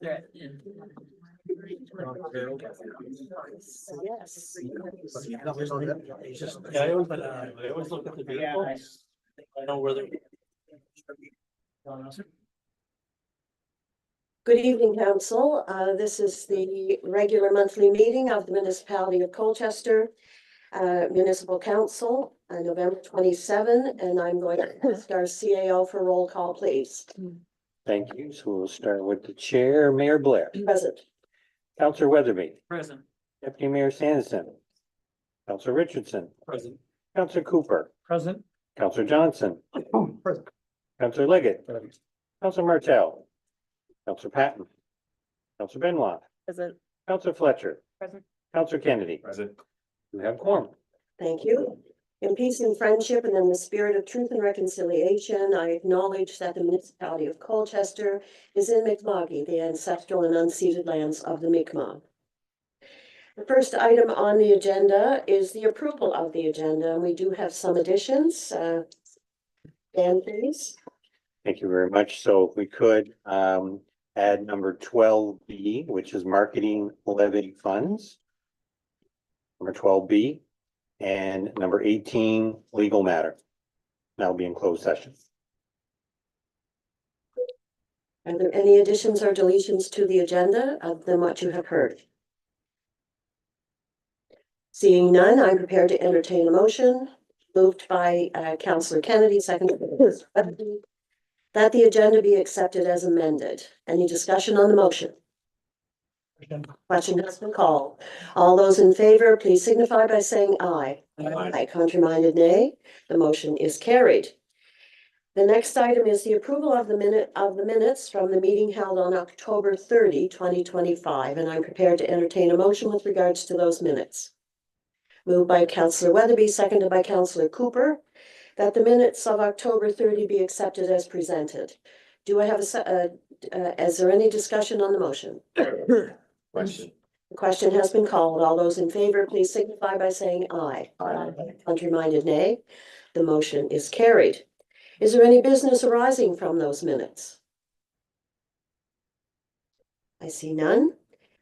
Yes. Yeah, I always look at the vehicles. I know where they're. Good evening, Council. This is the regular monthly meeting of the Municipality of Colchester Municipal Council, November 27, and I'm going to ask our CAO for roll call, please. Thank you. So we'll start with the chair, Mayor Blair, Present. Councillor Weatherby, Present. Deputy Mayor Sanderson, Councillor Richardson, Present. Councillor Cooper, Present. Councillor Johnson, Present. Councillor Leggett, Councillor Martell, Councillor Patton, Councillor Benoit, Present. Councillor Fletcher, Present. Councillor Kennedy. Present. We have quorum. Thank you. In peace and friendship and in the spirit of truth and reconciliation, I acknowledge that the Municipality of Colchester is in Mi'kmaq, the ancestral and unceded lands of the Mi'kmaq. The first item on the agenda is the approval of the agenda, and we do have some additions. Dan, please. Thank you very much. So if we could add number 12B, which is marketing levy funds. Number 12B and number 18, legal matter. That'll be in closed session. Are there any additions or deletions to the agenda other than what you have heard? Seeing none, I'm prepared to entertain a motion moved by Councillor Kennedy, seconded by that the agenda be accepted as amended. Any discussion on the motion? Question has been called. All those in favor, please signify by saying aye. Aye. Contrary-minded, nay. The motion is carried. The next item is the approval of the minutes from the meeting held on October 30, 2025, and I'm prepared to entertain a motion with regards to those minutes. Moved by Councillor Weatherby, seconded by Councillor Cooper, that the minutes of October 30 be accepted as presented. Do I have is there any discussion on the motion? Question. The question has been called. All those in favor, please signify by saying aye. Aye. Contrary-minded, nay. The motion is carried. Is there any business arising from those minutes? I see none.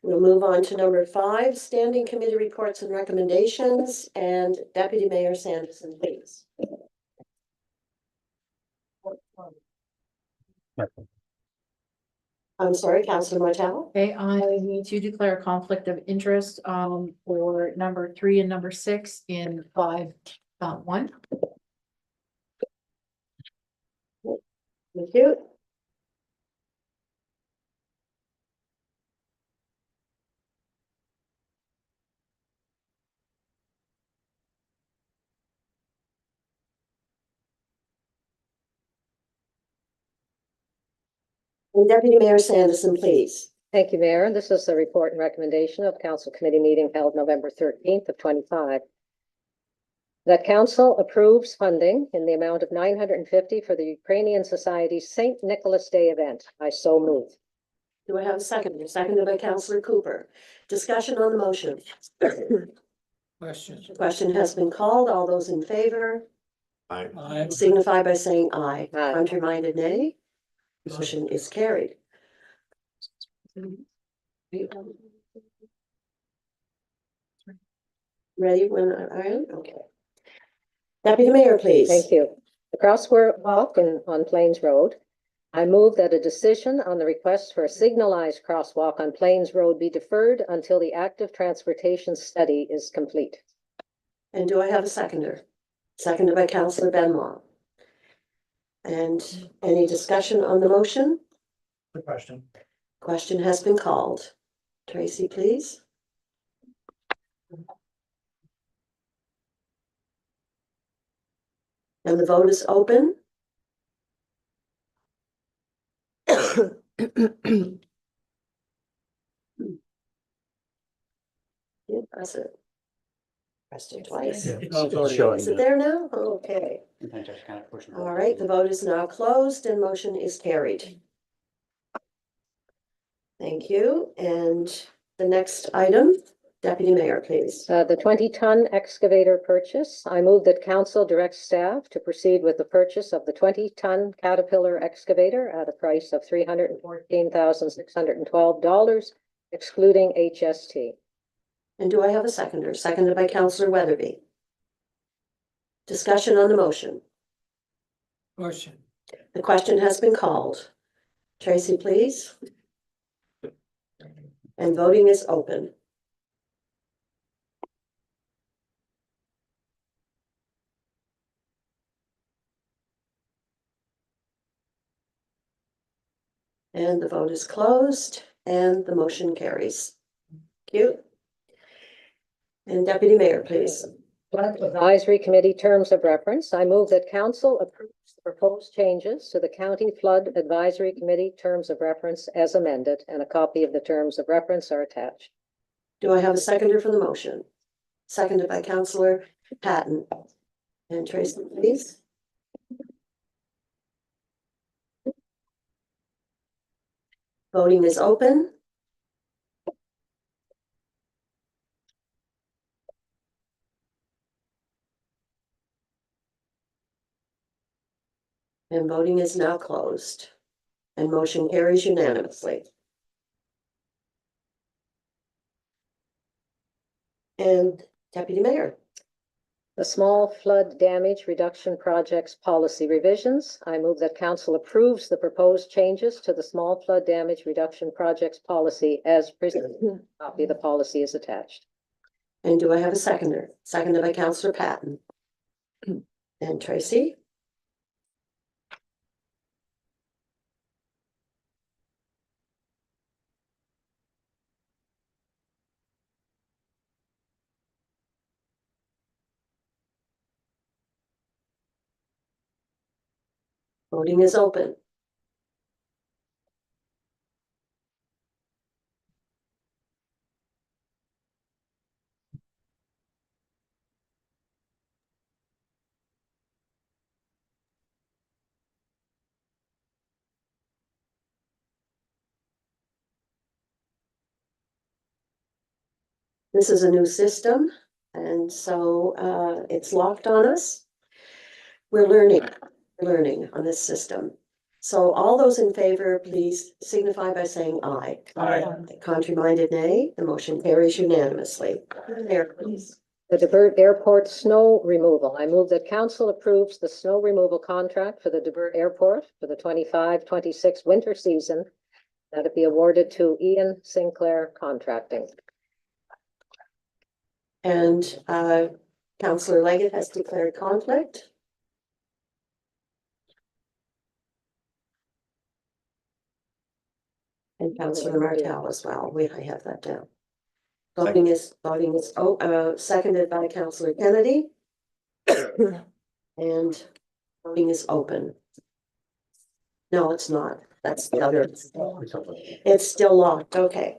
We'll move on to number 5, standing committee reports and recommendations, and Deputy Mayor Sanderson, please. I'm sorry, Councillor Martell. Okay, I need to declare a conflict of interest for number 3 and number 6 in 5.1. Thank you. And Deputy Mayor Sanderson, please. Thank you, Mayor. This is the report and recommendation of Council Committee meeting held November 13th of 25. That Council approves funding in the amount of $950 for the Ukrainian Society's St. Nicholas Day event. I so move. Do I have a second? Seconded by Councillor Cooper. Discussion on the motion. Question. The question has been called. All those in favor Aye. signify by saying aye. Aye. Contrary-minded, nay. Motion is carried. Ready when I am? Okay. Deputy Mayor, please. Thank you. The crosswalk on Plains Road. I move that a decision on the request for a signalized crosswalk on Plains Road be deferred until the active transportation study is complete. And do I have a seconder? Seconded by Councillor Benoit. And any discussion on the motion? The question. Question has been called. Tracy, please. And the vote is open. Press it. Pressed it twice. Is it there now? Okay. All right, the vote is now closed and motion is carried. Thank you. And the next item Deputy Mayor, please. The 20-ton excavator purchase. I move that council directs staff to proceed with the purchase of the 20-ton Caterpillar excavator at a price of $314,612, excluding HST. And do I have a seconder? Seconded by Councillor Weatherby. Discussion on the motion. Question. The question has been called. Tracy, please. And voting is open. And the vote is closed and the motion carries. Thank you. And Deputy Mayor, please. Advisory Committee Terms of Reference. I move that council approves the proposed changes to the County Flood Advisory Committee Terms of Reference as amended, and a copy of the Terms of Reference are attached. Do I have a seconder for the motion? Seconded by Councillor Patton. And Tracy, please. Voting is open. And voting is now closed. And motion carries unanimously. And Deputy Mayor. The Small Flood Damage Reduction Projects Policy Revisions. I move that council approves the proposed changes to the Small Flood Damage Reduction Projects Policy as presented. Copy of the policy is attached. And do I have a seconder? Seconded by Councillor Patton. And Tracy? Voting is open. This is a new system, and so it's locked on us. We're learning on this system. So all those in favor, please signify by saying aye. Aye. Contrary-minded, nay. The motion carries unanimously. Mayor, please. The Debert Airport snow removal. I move that council approves the snow removal contract for the Debert Airport for the 25-26 winter season, that it be awarded to Ian Sinclair Contracting. And Councillor Leggett has declared conflict. And Councillor Martel as well. I have that down. Voting is seconded by Councillor Kennedy. And voting is open. No, it's not. That's the other. It's still locked. Okay.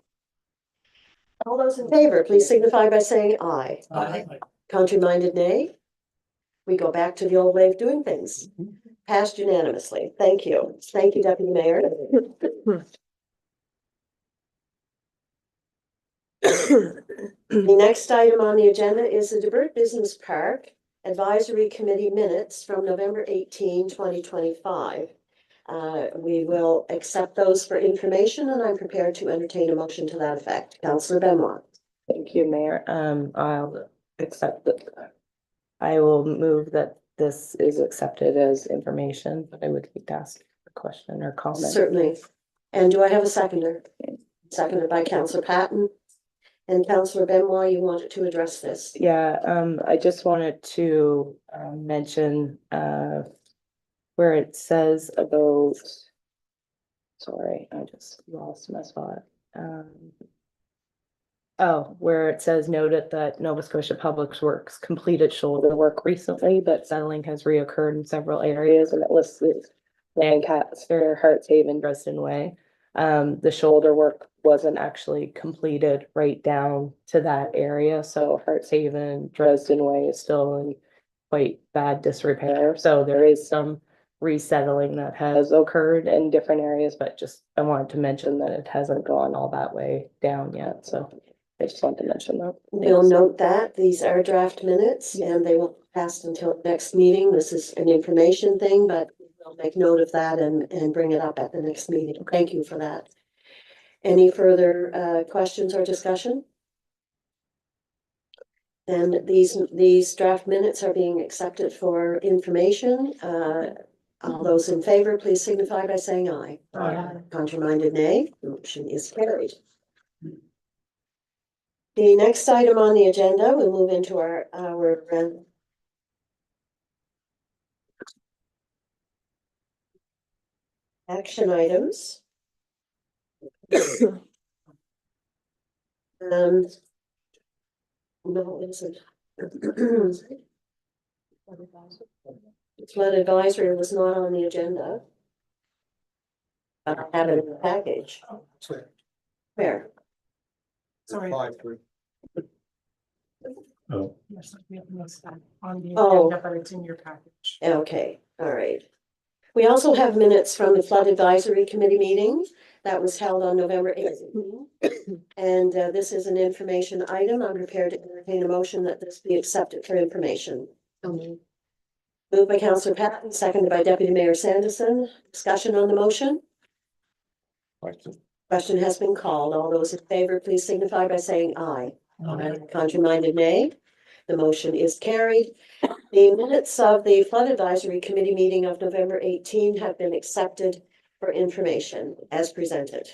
All those in favor, please signify by saying aye. Aye. Contrary-minded, nay. We go back to the old way of doing things. Passed unanimously. Thank you. Thank you, Deputy Mayor. The next item on the agenda is the Debert Business Park Advisory Committee minutes from November 18, 2025. We will accept those for information, and I'm prepared to entertain a motion to that effect. Councillor Benoit. Thank you, Mayor. I'll accept it. I will move that this is accepted as information, but I would like to ask a question or comment. Certainly. And do I have a seconder? Seconded by Councillor Patton. And Councillor Benoit, you wanted to address this? Yeah, I just wanted to mention where it says about, sorry, I just lost my spot. Where it says noted that Nova Scotia Public Works completed shoulder work recently, but settling has reoccurred in several areas, and it lists Lancaster, Hartshaven, Dresden Way. The shoulder work wasn't actually completed right down to that area, so Hartshaven, Dresden Way is still in quite bad disrepair. So there is some resettling that has occurred in different areas, but just I wanted to mention that it hasn't gone all that way down yet. So I just wanted to mention that. We'll note that these are draft minutes and they will pass until next meeting. This is an information thing, but we'll make note of that and bring it up at the next meeting. Thank you for that. Any further questions or discussion? And these draft minutes are being accepted for information. All those in favor, please signify by saying aye. Aye. Contrary-minded, nay. The motion is carried. The next item on the agenda, we'll move into our action items. No, it isn't. Flood advisory was not on the agenda. But I have it in the package. Where? Sorry. Oh, Yes, we have missed that on the Oh. agenda, but it's in your package. Okay, all right. We also have minutes from the Flood Advisory Committee meeting that was held on November 18th. And this is an information item. I'm prepared to entertain a motion that this be accepted for information. Moved by Councillor Patton, seconded by Deputy Mayor Sanderson. Discussion on the motion? Question has been called. All those in favor, please signify by saying aye. Contrary-minded, nay. The motion is carried. The minutes of the Flood Advisory Committee meeting of November 18 have been accepted for information as presented.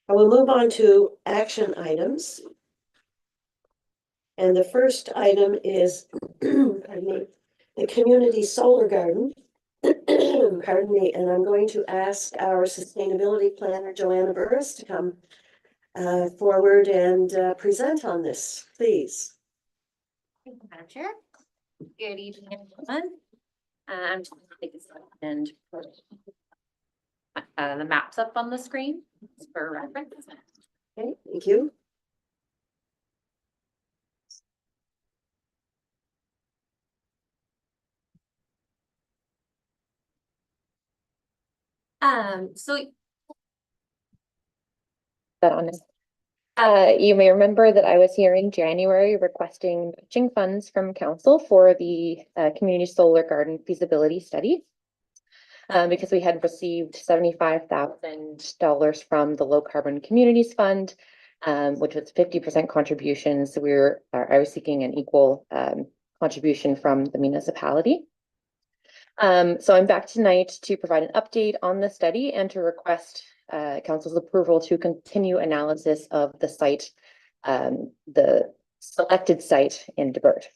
I will move on to action items. And the first item is, pardon me, the community solar garden. Pardon me, and I'm going to ask our sustainability planner, Joanna Burris, to come forward and present on this, please. Thank you, Madam Chair. Good evening, everyone. I'm just going to take this and put the maps up on the screen for reference. Okay, thank you. So That on it. you may remember that I was here in January requesting matching funds from council for the community solar garden feasibility study. Because we had received $75,000 from the Low Carbon Communities Fund, which was 50% contribution. So I was seeking an equal contribution from the municipality. So I'm back tonight to provide an update on the study and to request council's approval to continue analysis of the site, the selected site in Debert.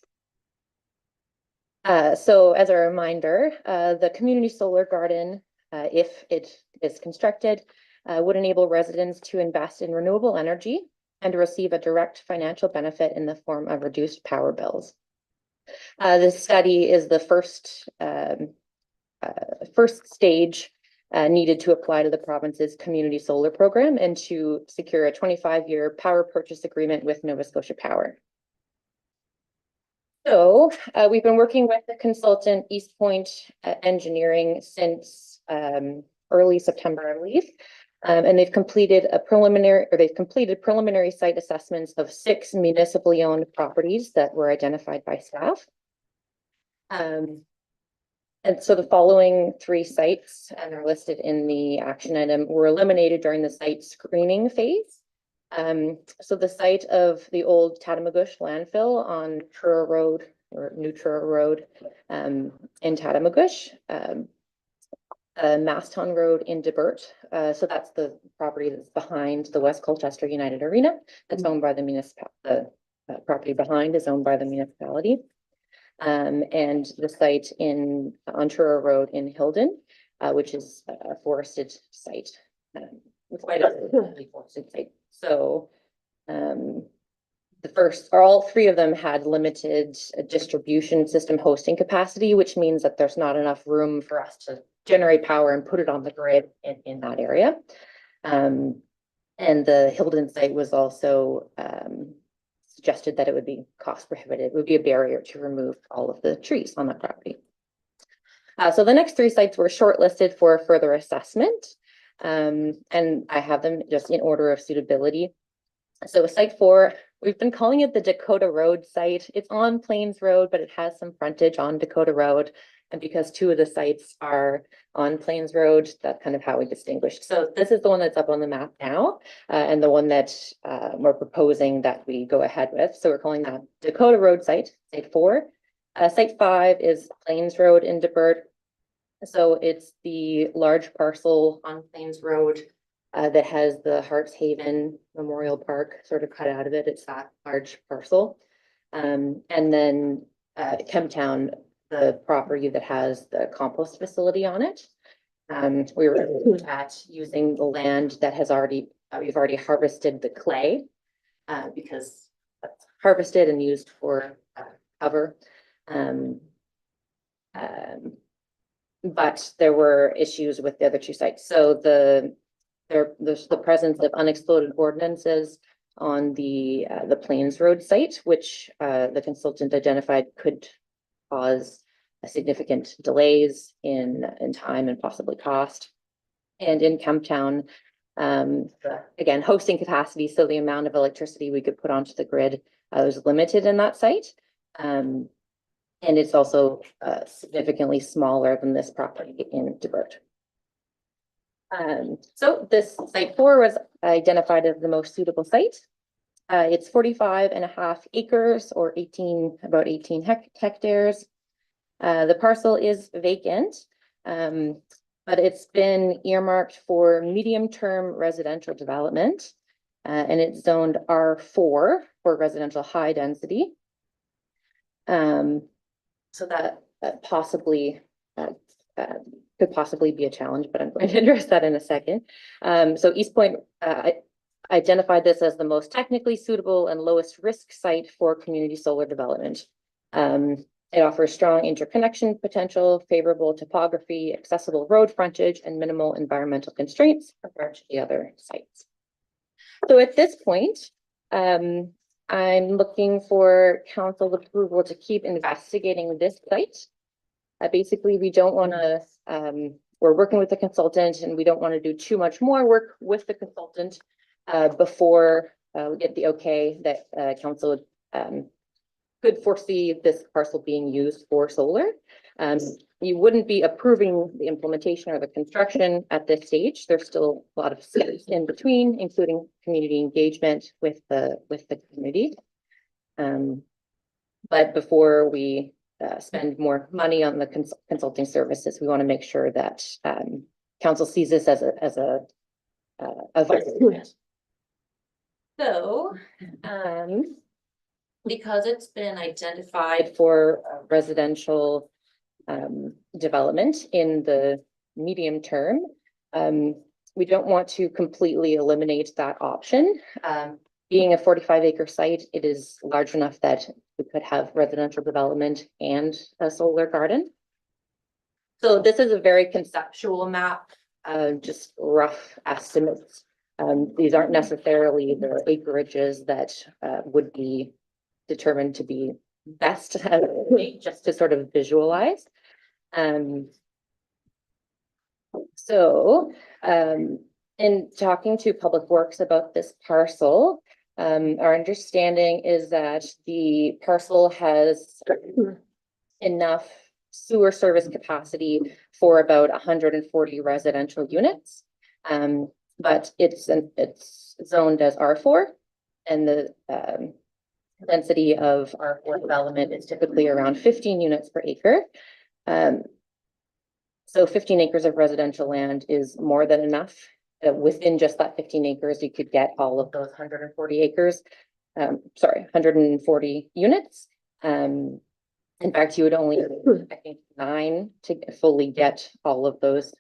So as a reminder, the community solar garden, if it is constructed, would enable residents to invest in renewable energy and to receive a direct financial benefit in the form of reduced power bills. This study is the first stage needed to apply to the province's community solar program and to secure a 25-year power purchase agreement with Nova Scotia Power. So we've been working with the consultant East Point Engineering since early September, I believe. And they've completed preliminary site assessments of 6 municipally owned properties that were identified by staff. And so the following 3 sites, and they're listed in the action item, were eliminated during the site screening phase. So the site of the old Tatamagouche landfill on Truro Road, or New Truro Road, in Tatamagouche, Maston Road in Debert. So that's the property that's behind the West Colchester United Arena. That's owned by the municipality. The property behind is owned by the municipality. And the site on Truro Road in Hilden, which is a forested site. Quite a forested site. So all 3 of them had limited distribution system hosting capacity, which means that there's not enough room for us to generate power and put it on the grid in that area. And the Hilden site was also suggested that it would be cost prohibitive. It would be a barrier to remove all of the trees on that property. So the next 3 sites were shortlisted for further assessment. And I have them just in order of suitability. So site 4, we've been calling it the Dakota Road site. It's on Plains Road, but it has some frontage on Dakota Road. And because 2 of the sites are on Plains Road, that's kind of how we distinguished. So this is the one that's up on the map now, and the one that we're proposing that we go ahead with. So we're calling that Dakota Road site, site 4. Site 5 is Plains Road in Debert. So it's the large parcel on Plains Road that has the Hearts Haven Memorial Park sort of cut out of it. It's that large parcel. And then Kemptown, the property that has the compost facility on it. We were at using the land that has already, we've already harvested the clay because that's harvested and used for cover. But there were issues with the other 2 sites. So there's the presence of unexploded ordinances on the Plains Road site, which the consultant identified could cause significant delays in time and possibly cost. And in Kemptown, again, hosting capacity, so the amount of electricity we could put onto the grid was limited in that site. And it's also significantly smaller than this property in Debert. So this site 4 was identified as the most suitable site. It's 45.5 acres or about 18 hectares. The parcel is vacant, but it's been earmarked for medium-term residential development, and it's zoned R4 for residential high density. So that possibly could possibly be a challenge, but I'm going to address that in a second. So East Point identified this as the most technically suitable and lowest risk site for community solar development. It offers strong interconnection potential, favorable topography, accessible road frontage, and minimal environmental constraints compared to the other sites. So at this point, I'm looking for council approval to keep investigating this site. Basically, we don't want to, we're working with the consultant and we don't want to do too much more work with the consultant before we get the okay that council could foresee this parcel being used for solar. You wouldn't be approving the implementation or the construction at this stage. There's still a lot of steps in between, including community engagement with the community. But before we spend more money on the consulting services, we want to make sure that council sees this as a vital. So, because it's been identified for residential development in the medium term, we don't want to completely eliminate that option. Being a 45-acre site, it is large enough that we could have residential development and a solar garden. So this is a very conceptual map, just rough estimates. These aren't necessarily the acreages that would be determined to be best, just to sort of visualize. In talking to Public Works about this parcel, our understanding is that the parcel has enough sewer service capacity for about 140 residential units. But it's zoned as R4, and the density of R4 development is typically around 15 units per acre. So 15 acres of residential land is more than enough. Within just that 15 acres, you could get all of those 140 acres. 140 units. In fact, you would only, I think, 9 to fully get all of those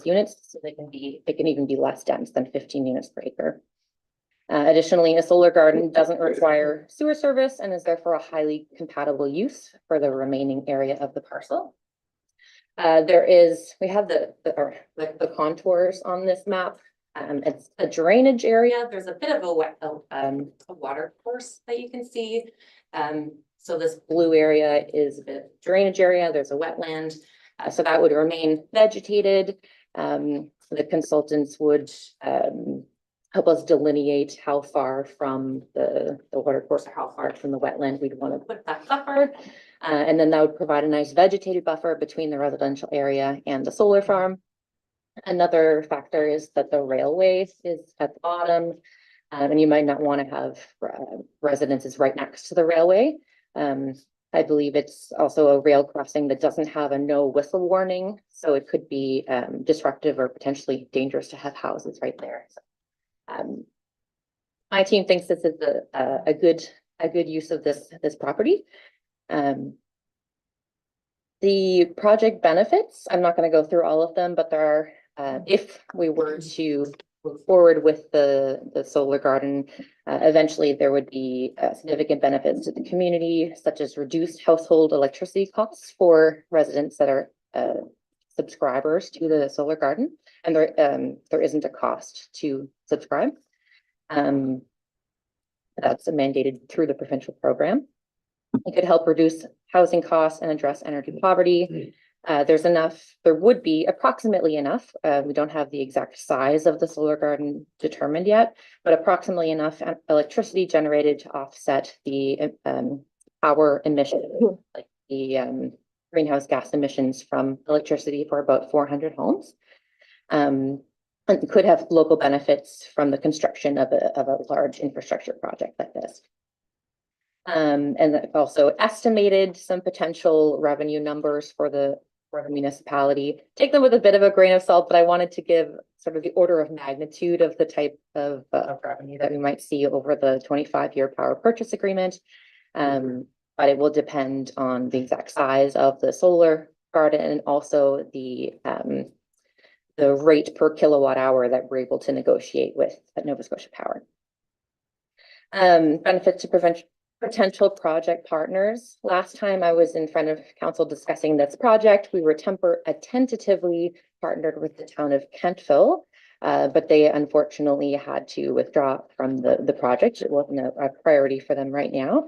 units. So they can even be less dense than 15 units per acre. Additionally, a solar garden doesn't require sewer service and is therefore a highly compatible use for the remaining area of the parcel. We have the contours on this map. It's a drainage area. There's a bit of a water course that you can see. So this blue area is a bit of drainage area. There's a wetland. So that would remain vegetated. The consultants would help us delineate how far from the water course, or how far from the wetland we'd want to put that buffer. And then that would provide a nice vegetated buffer between the residential area and the solar farm. Another factor is that the railway is at the bottom, and you might not want to have residences right next to the railway. I believe it's also a rail crossing that doesn't have a no whistle warning, so it could be disruptive or potentially dangerous to have houses right there. So, my team thinks this is a good use of this property. The project benefits, I'm not going to go through all of them, but there are, if we were to move forward with the solar garden, eventually there would be significant benefits to the community, such as reduced household electricity costs for residents that are subscribers to the solar garden, and there isn't a cost to subscribe. That's mandated through the provincial program. It could help reduce housing costs and address energy poverty. There would be approximately enough. We don't have the exact size of the solar garden determined yet, but approximately enough electricity generated to offset the power emission, like the greenhouse gas emissions from electricity for about 400 homes. And could have local benefits from the construction of a large infrastructure project like this. And I've also estimated some potential revenue numbers for the municipality. Take them with a bit of a grain of salt, but I wanted to give sort of the order of magnitude of the type of revenue that we might see over the 25-year power purchase agreement. But it will depend on the exact size of the solar garden and also the rate per kilowatt hour that we're able to negotiate with Nova Scotia Power. Benefits to potential project partners. Last time I was in front of council discussing this project, we were tentatively partnered with the town of Kentville, but they unfortunately had to withdraw from the project. It wasn't a priority for them right now.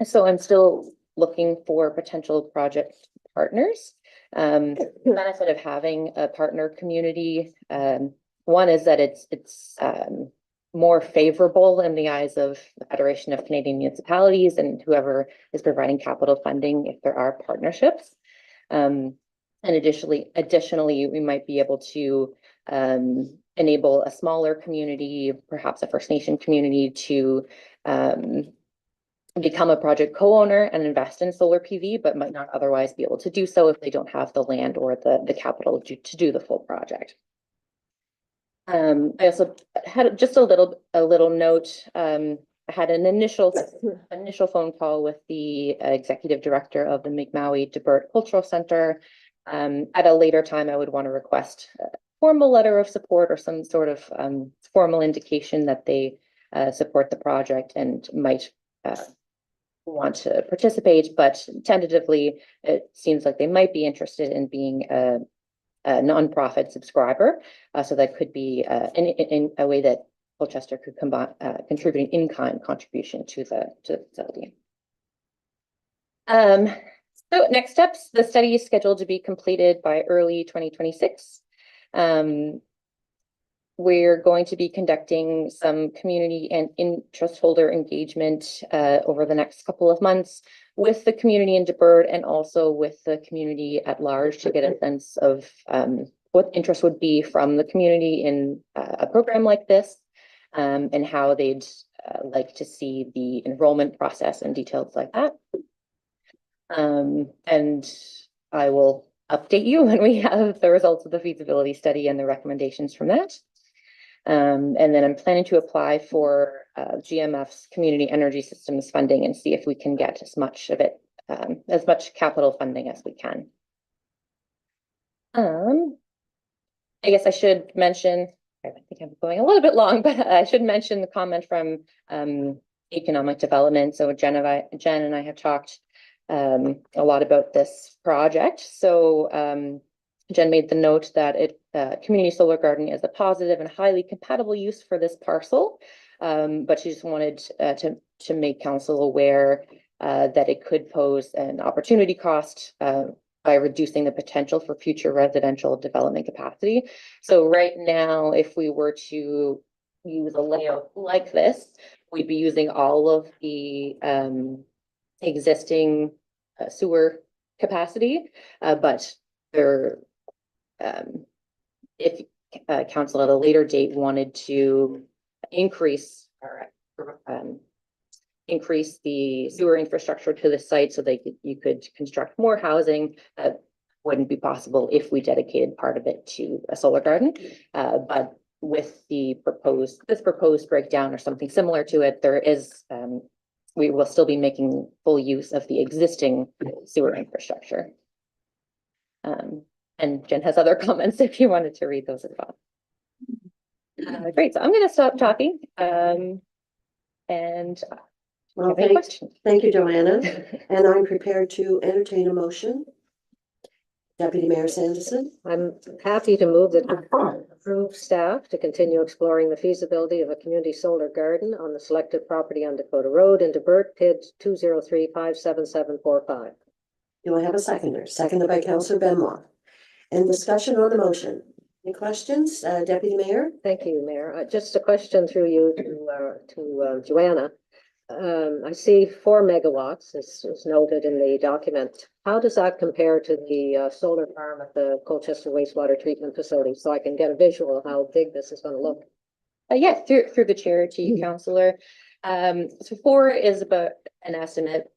So I'm still looking for potential project partners. The benefit of having a partner community, one is that it's more favorable in the eyes of the Federation of Canadian Municipalities and whoever is providing capital funding if there are partnerships. And additionally, we might be able to enable a smaller community, perhaps a First Nation community, to become a project co-owner and invest in solar PV, but might not otherwise be able to do so if they don't have the land or the capital to do the full project. I also had just a little note. I had an initial phone call with the executive director of the Mi'kmaq Debert Cultural Center. At a later time, I would want to request a formal letter of support or some sort of formal indication that they support the project and might want to participate, but tentatively, it seems like they might be interested in being a nonprofit subscriber. So that could be in a way that Colchester could contribute an in-kind contribution to the facility. So next steps, the study is scheduled to be completed by early 2026. We're going to be conducting some community and interest holder engagement over the next couple of months with the community in Debert and also with the community at large to get a sense of what interest would be from the community in a program like this and how they'd like to see the enrollment process and details like that. And I will update you when we have the results of the feasibility study and the recommendations from that. And then I'm planning to apply for GMF's community energy systems funding and see if we can get as much of it, as much capital funding as we can. I guess I should mention, I think I'm going a little bit long, but I should mention the comment from economic development. So Jen and I have talked a lot about this project. So Jen made the note that community solar garden is a positive and highly compatible use for this parcel, but she just wanted to make council aware that it could pose an opportunity cost by reducing the potential for future residential development capacity. So right now, if we were to use a layout like this, we'd be using all of the existing sewer capacity, but there, if council at a later date wanted to increase or increase the sewer infrastructure to the site so that you could construct more housing, that wouldn't be possible if we dedicated part of it to a solar garden. But with this proposed breakdown or something similar to it, there is, we will still be making full use of the existing sewer infrastructure. And Jen has other comments if you wanted to read those as well. Great, so I'm gonna stop talking. And Well, have any questions? thank you, Joanna, and I'm prepared to entertain a motion. Deputy Mayor Sanderson. I'm happy to move that approve staff to continue exploring the feasibility of a community solar garden on the selected property on Dakota Road in Debert, PID 203-57745. Do I have a seconder? Seconded by Councillor Benoit. And discussion on the motion. Any questions, Deputy Mayor? Thank you, Mayor. Just a question through you to Joanna. I see 4 megawatts is noted in the document. How does that compare to the solar farm at the Colchester wastewater treatment facility? So I can get a visual of how big this is going to look. Yeah, through the chair to you, Councillor. So 4 is about an estimate.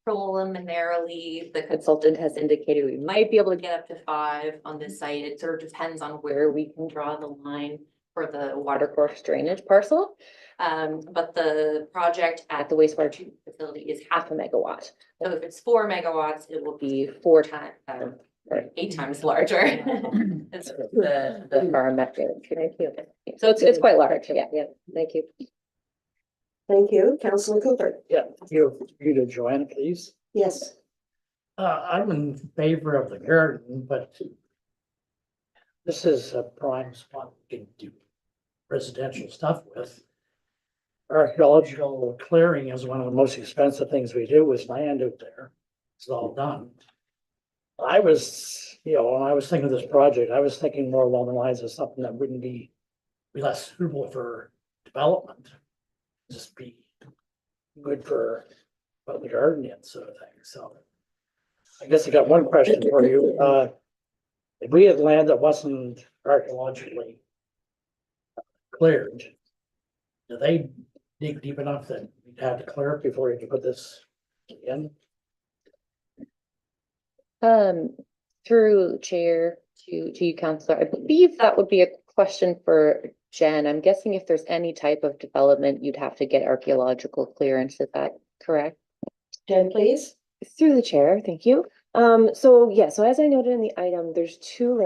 Preliminarily, the consultant has indicated we might be able to get up to 5 on this site. It sort of depends on where we can draw the line for the watercourse drainage parcel. But the project at the wastewater treatment facility is 0.5 megawatt. So if it's 4 megawatts, it will be 4 times or 8 times larger. It's the farm method. Thank you. So it's quite large. Yeah. Yeah, thank you. Thank you. Councillor Cooper. Yeah, you to Joanna, please. Yes. I'm in favor of the garden, but this is a prime spot we can do residential stuff with. Archaeological clearing is one of the most expensive things we do with land out there. It's all done. I was, when I was thinking of this project, I was thinking more along the lines of something that wouldn't be less suitable for development. Just be good for the garden and sort of thing. So I guess I got one question for you. If we had land that wasn't archaeologically cleared, do they dig deep enough that we'd have to clear it before you can put this in? Through the chair to you, Councillor, I believe that would be a question for Jen. I'm guessing if there's any type of development, you'd have to get archaeological clearance. Is that correct? Jen, please. Through the chair, thank you. So as I noted in the item, there's two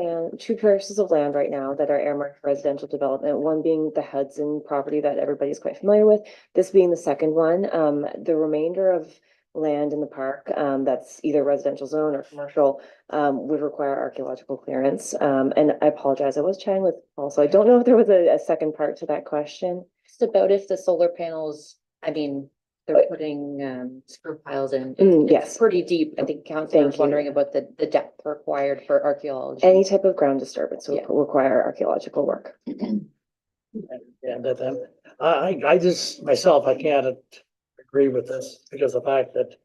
parcels of land right now that are earmarked for residential development, one being the Hudson property that everybody's quite familiar with, this being the second one. The remainder of land in the park, that's either residential zone or commercial, would require archaeological clearance. And I apologize, I was chatting with Paul, so I don't know if there was a second part to that question. Just about if the solar panels, I mean, they're putting screw piles in. Yes. It's pretty deep. I think council was wondering about the depth required for archaeology. Any type of ground disturbance Yeah. will require archaeological work. And then I just myself, I can't agree with this because of the fact that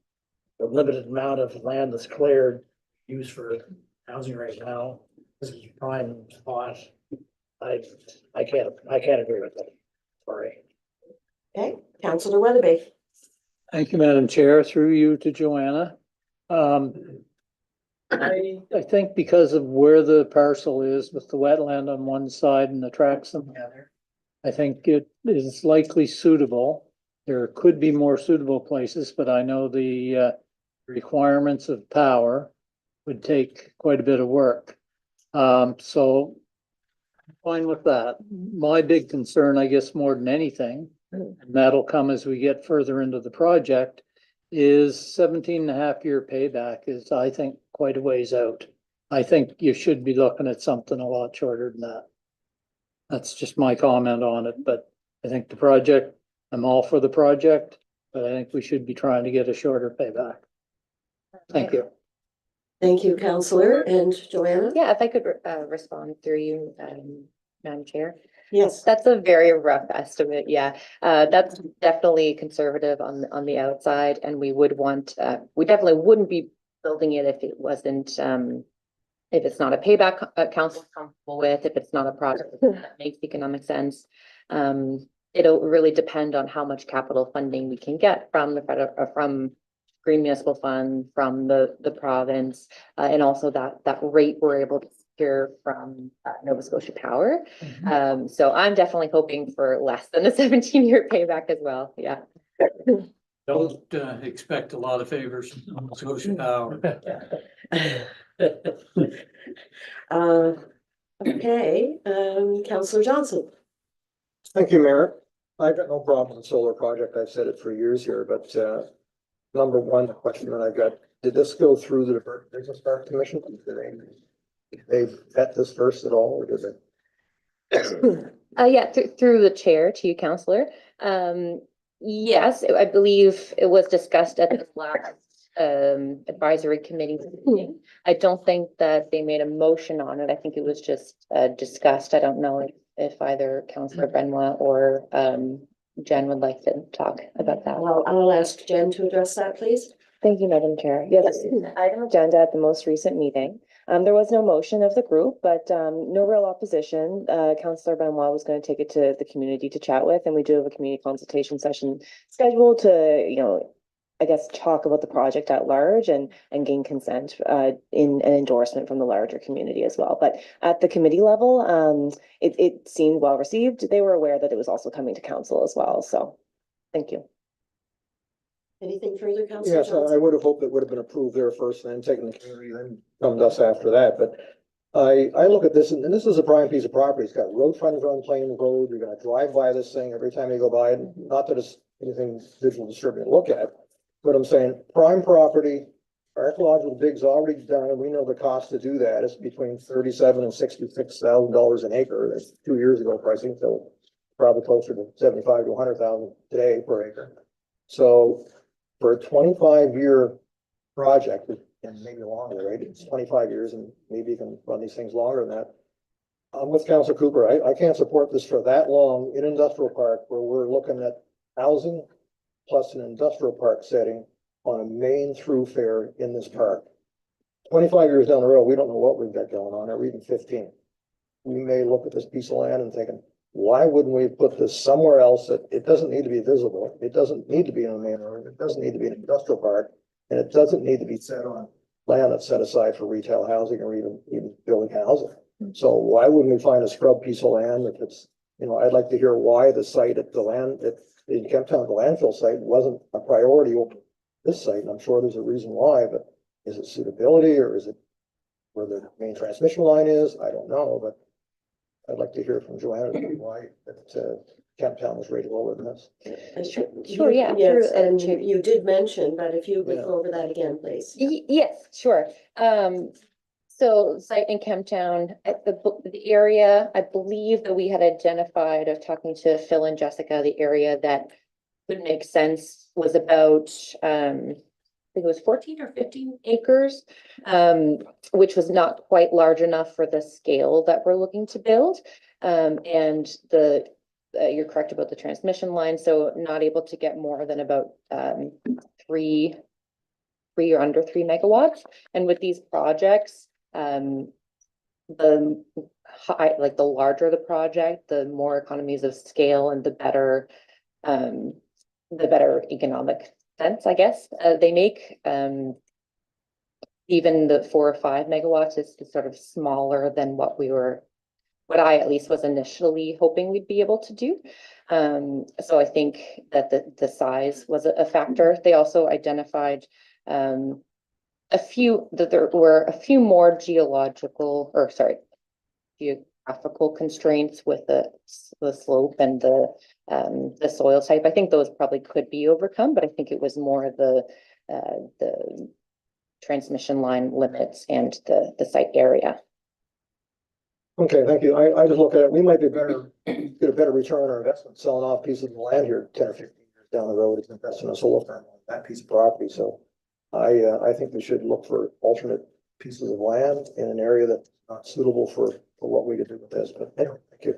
the limited amount of land that's cleared used for housing right now, this is a prime spot. I can't agree with that. Sorry. Okay, Councillor Weatherby. Thank you, Madam Chair, through you to Joanna. I think because of where the parcel is with the wetland on one side and the tracks on the other, I think it is likely suitable. There could be more suitable places, but I know the requirements of power would take quite a bit of work. So I'm fine with that. My big concern, I guess, more than anything, and that'll come as we get further into the project, is 17.5 year payback is, I think, quite a ways out. I think you should be looking at something a lot shorter than that. That's just my comment on it, but I think the project, I'm all for the project, but I think we should be trying to get a shorter payback. Thank you. Thank you, Counselor. And Joanna? Yeah, if I could respond through you, Madam Chair. Yes. That's a very rough estimate, yeah. That's definitely conservative on the outside, and we would want, we definitely wouldn't be building it if it wasn't, if it's not a payback council's comfortable with, if it's not a project that makes economic sense. It'll really depend on how much capital funding we can get from the federal, from Green Municipal Fund, from the province, and also that rate we're able to secure from Nova Scotia Power. So I'm definitely hoping for less than a 17-year payback as well, yeah. Don't expect a lot of favors from Nova Scotia Power. Okay, Counselor Johnson. Thank you, Mayor. I've got no problem with the solar project. I've said it for years here, but number one, the question that I've got, did this go through the Debert Business Park Commission? Did they vet this first at all, or did they? Yeah, through the chair to you, Counselor. Yes, I believe it was discussed at the last advisory committee meeting. I don't think that they made a motion on it. I think it was just discussed. I don't know if either Counselor Benoit or Jen would like to talk about that. Well, I'll ask Jen to address that, please. Thank you, Madam Chair. Yes, item agenda at the most recent meeting. There was no motion of the group, but no real opposition. Councillor Benoit was going to take it to the community to chat with, and we do have a community consultation session scheduled to, you know, I guess, talk about the project at large and gain consent in an endorsement from the larger community as well. But at the committee level, it seemed well received. They were aware that it was also coming to council as well. So thank you. Anything further, Counselor Yes, Johnson? I would have hoped it would have been approved there first and then taken the community, then come to us after that. But I look at this, and this is a prime piece of property. It's got road frontage on Plain Road. You're gonna drive by this thing every time you go by it. Not that it's anything visual disturbing to look at, but I'm saying prime property, archaeological dig's already done, and we know the cost to do that is between $37,000 and $66,000 an acre. That's 2 years ago pricing, so probably closer to 75 to 100,000 today per acre. So for a 25-year project, and maybe longer, right? It's 25 years, and maybe you can run these things longer than that. I'm with Councilor Cooper. I can't support this for that long in industrial park where we're looking at housing plus an industrial park setting on a main thoroughfare in this park. 25 years down the road, we don't know what we've got going on, or even 15. We may look at this piece of land and thinking, why wouldn't we put this somewhere else that it doesn't need to be visible? It doesn't need to be on a main road. It doesn't need to be an industrial park, and it doesn't need to be set on land that's set aside for retail housing or even building housing. So why wouldn't we find a scrub piece of land if it's, you know, I'd like to hear why the site at the land in Kemptown, the landfill site wasn't a priority over this site. And I'm sure there's a reason why, but is it suitability or is it where the main transmission line is? I don't know, but I'd like to hear from Joanna why that Kemptown was rated lower than this. Sure, yeah, Yes, sure, and Chair. you did mention, but if you would Yeah. go over that again, please. Yes, sure. So site in Kemptown, at the area, I believe that we had identified of talking to Phil and Jessica, the area that would make sense was about, I think it was 14 or 15 acres, which was not quite large enough for the scale that we're looking to build. And you're correct about the transmission line, so not able to get more than about three or under 3 megawatts. And with these projects, the larger the project, the more economies of scale and the better economic sense, I guess, they make. Even the 4 or 5 megawatts is sort of smaller than what I at least was initially hoping we'd be able to do. So I think that the size was a factor. They also identified there were a few more geographical constraints with the slope and the soil type. I think those probably could be overcome, but I think it was more the transmission line limits and the site area. Okay, thank you. I just look at it, we might be get a better return on our investment selling off pieces of land here 10 or 15 years down the road. It's investing in a solar farm on that piece of property. So I think we should look for alternate pieces of land in an area that's not suitable for what we could do with this, but anyway, thank you.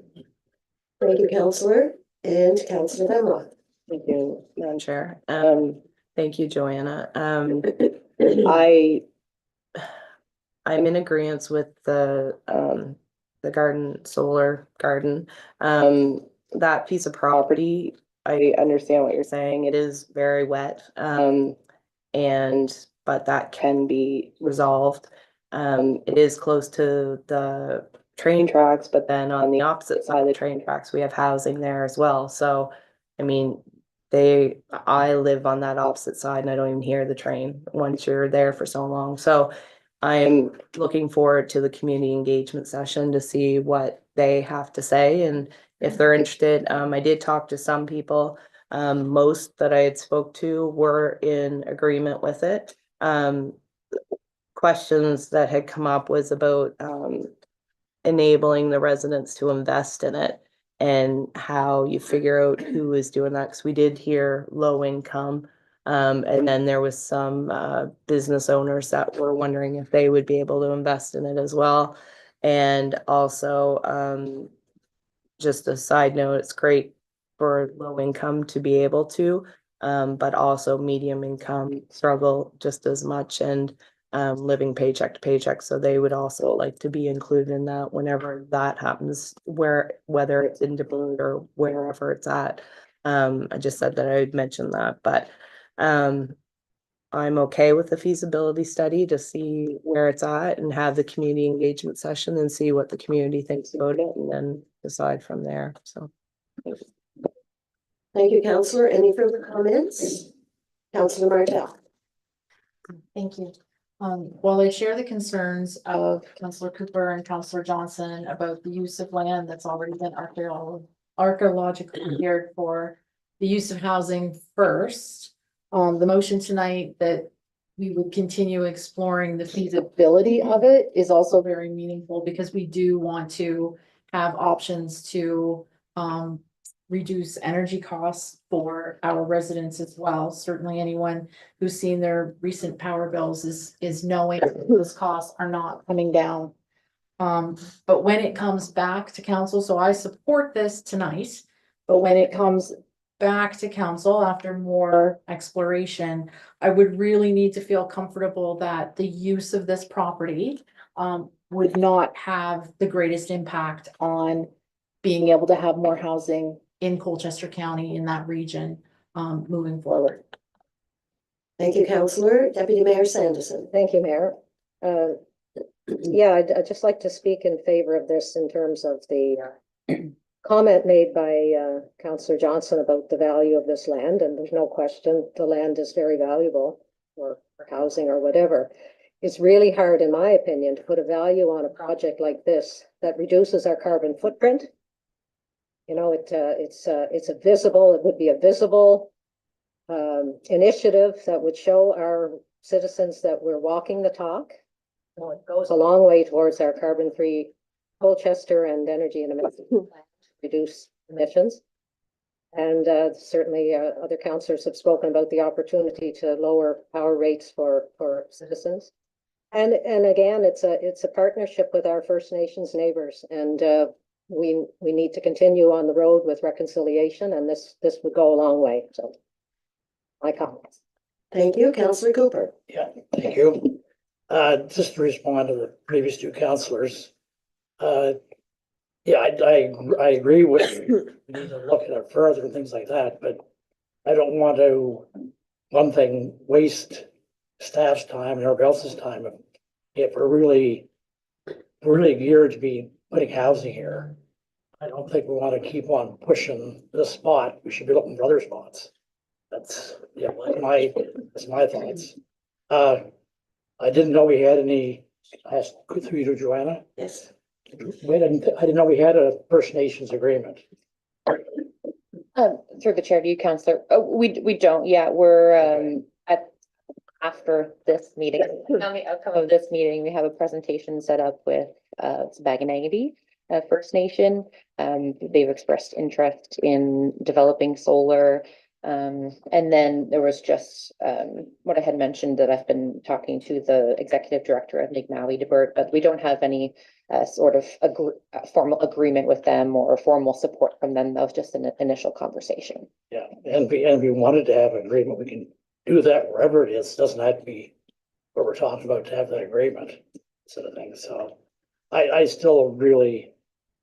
Thank you, Counselor, and Counselor Benoit. Thank you, Madam Chair. Thank you, Joanna. I'm in agreement with the solar garden. That piece of property, I understand what you're saying. It is very wet. But that can be resolved. It is close to the train tracks, but then on the opposite side of the train tracks, we have housing there as well. So, I mean, I live on that opposite side and I don't even hear the train once you're there for so long. So I'm looking forward to the community engagement session to see what they have to say and if they're interested. I did talk to some people. Most that I had spoke to were in agreement with it. Questions that had come up was about enabling the residents to invest in it and how you figure out who is doing that. Because we did hear low income. And then there was some business owners that were wondering if they would be able to invest in it as well. And also, just a side note, it's great for low income to be able to, but also medium income struggle just as much and living paycheck to paycheck. So they would also like to be included in that whenever that happens, whether it's in Debert or wherever it's at. I just said that I would mention that, but I'm okay with the feasibility study to see where it's at and have the community engagement session and see what the community thinks about it and then decide from there. So. Thank you, Counselor. Any further comments? Counselor Martell. Thank you. While I share the concerns of Councillor Cooper and Councillor Johnson about the use of land that's already been archaeologically cleared for the use of housing first, the motion tonight that we would continue exploring the feasibility of it is also very meaningful because we do want to have options to reduce energy costs for our residents as well. Certainly anyone who's seen their recent power bills is knowing those costs are not coming down. But when it comes back to council, so I support this tonight, but when it comes back to council after more exploration, I would really need to feel comfortable that the use of this property would not have the greatest impact on being able to have more housing in Colchester County in that region moving forward. Thank you, Counselor. Deputy Mayor Sanderson. Thank you, Mayor. Yeah, I'd just like to speak in favor of this in terms of the comment made by Councillor Johnson about the value of this land, and there's no question the land is very valuable for housing or whatever. It's really hard, in my opinion, to put a value on a project like this that reduces our carbon footprint. You know, it would be a visible initiative that would show our citizens that we're walking the talk. You know, it goes a long way towards our carbon-free Colchester and energy and emissions plan to reduce emissions. And certainly other councillors have spoken about the opportunity to lower power rates for citizens. And again, it's a partnership with our First Nations neighbors, and we need to continue on the road with reconciliation, and this would go a long way. So my comments. Thank you, Counselor Cooper. Yeah, thank you. Just to respond to the previous two councillors. Yeah, I agree with you. We need to look at it further and things like that, but I don't want to, one thing, waste staff's time and everybody else's time if we're really geared to be putting housing here. I don't think we want to keep on pushing this spot. We should be looking for other spots. That's that's my thoughts. I didn't know we had any. I asked through you to Joanna. Yes. I didn't know we had a First Nations agreement. Through the chair to you, Councillor. We don't yet. We're after this meeting. On the outcome of this meeting, we have a presentation set up with Sbaganagity First Nation. They've expressed interest in developing solar And then there was just, what I had mentioned that I've been talking to the executive director of Debert, but we don't have any sort of formal agreement with them or formal support from them. That was just an initial conversation. Yeah, and we wanted to have an agreement. We can do that wherever it is. Doesn't have to be what we're talking about to have that agreement sort of thing. So I still really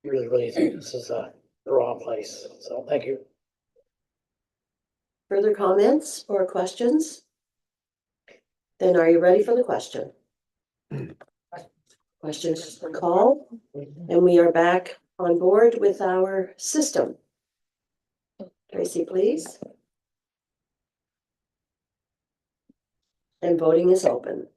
think this is the wrong place. So thank you. Further comments or questions? Then are you ready for the question? Question has been called, and we are back on board with our system. Tracy, please. And voting is open.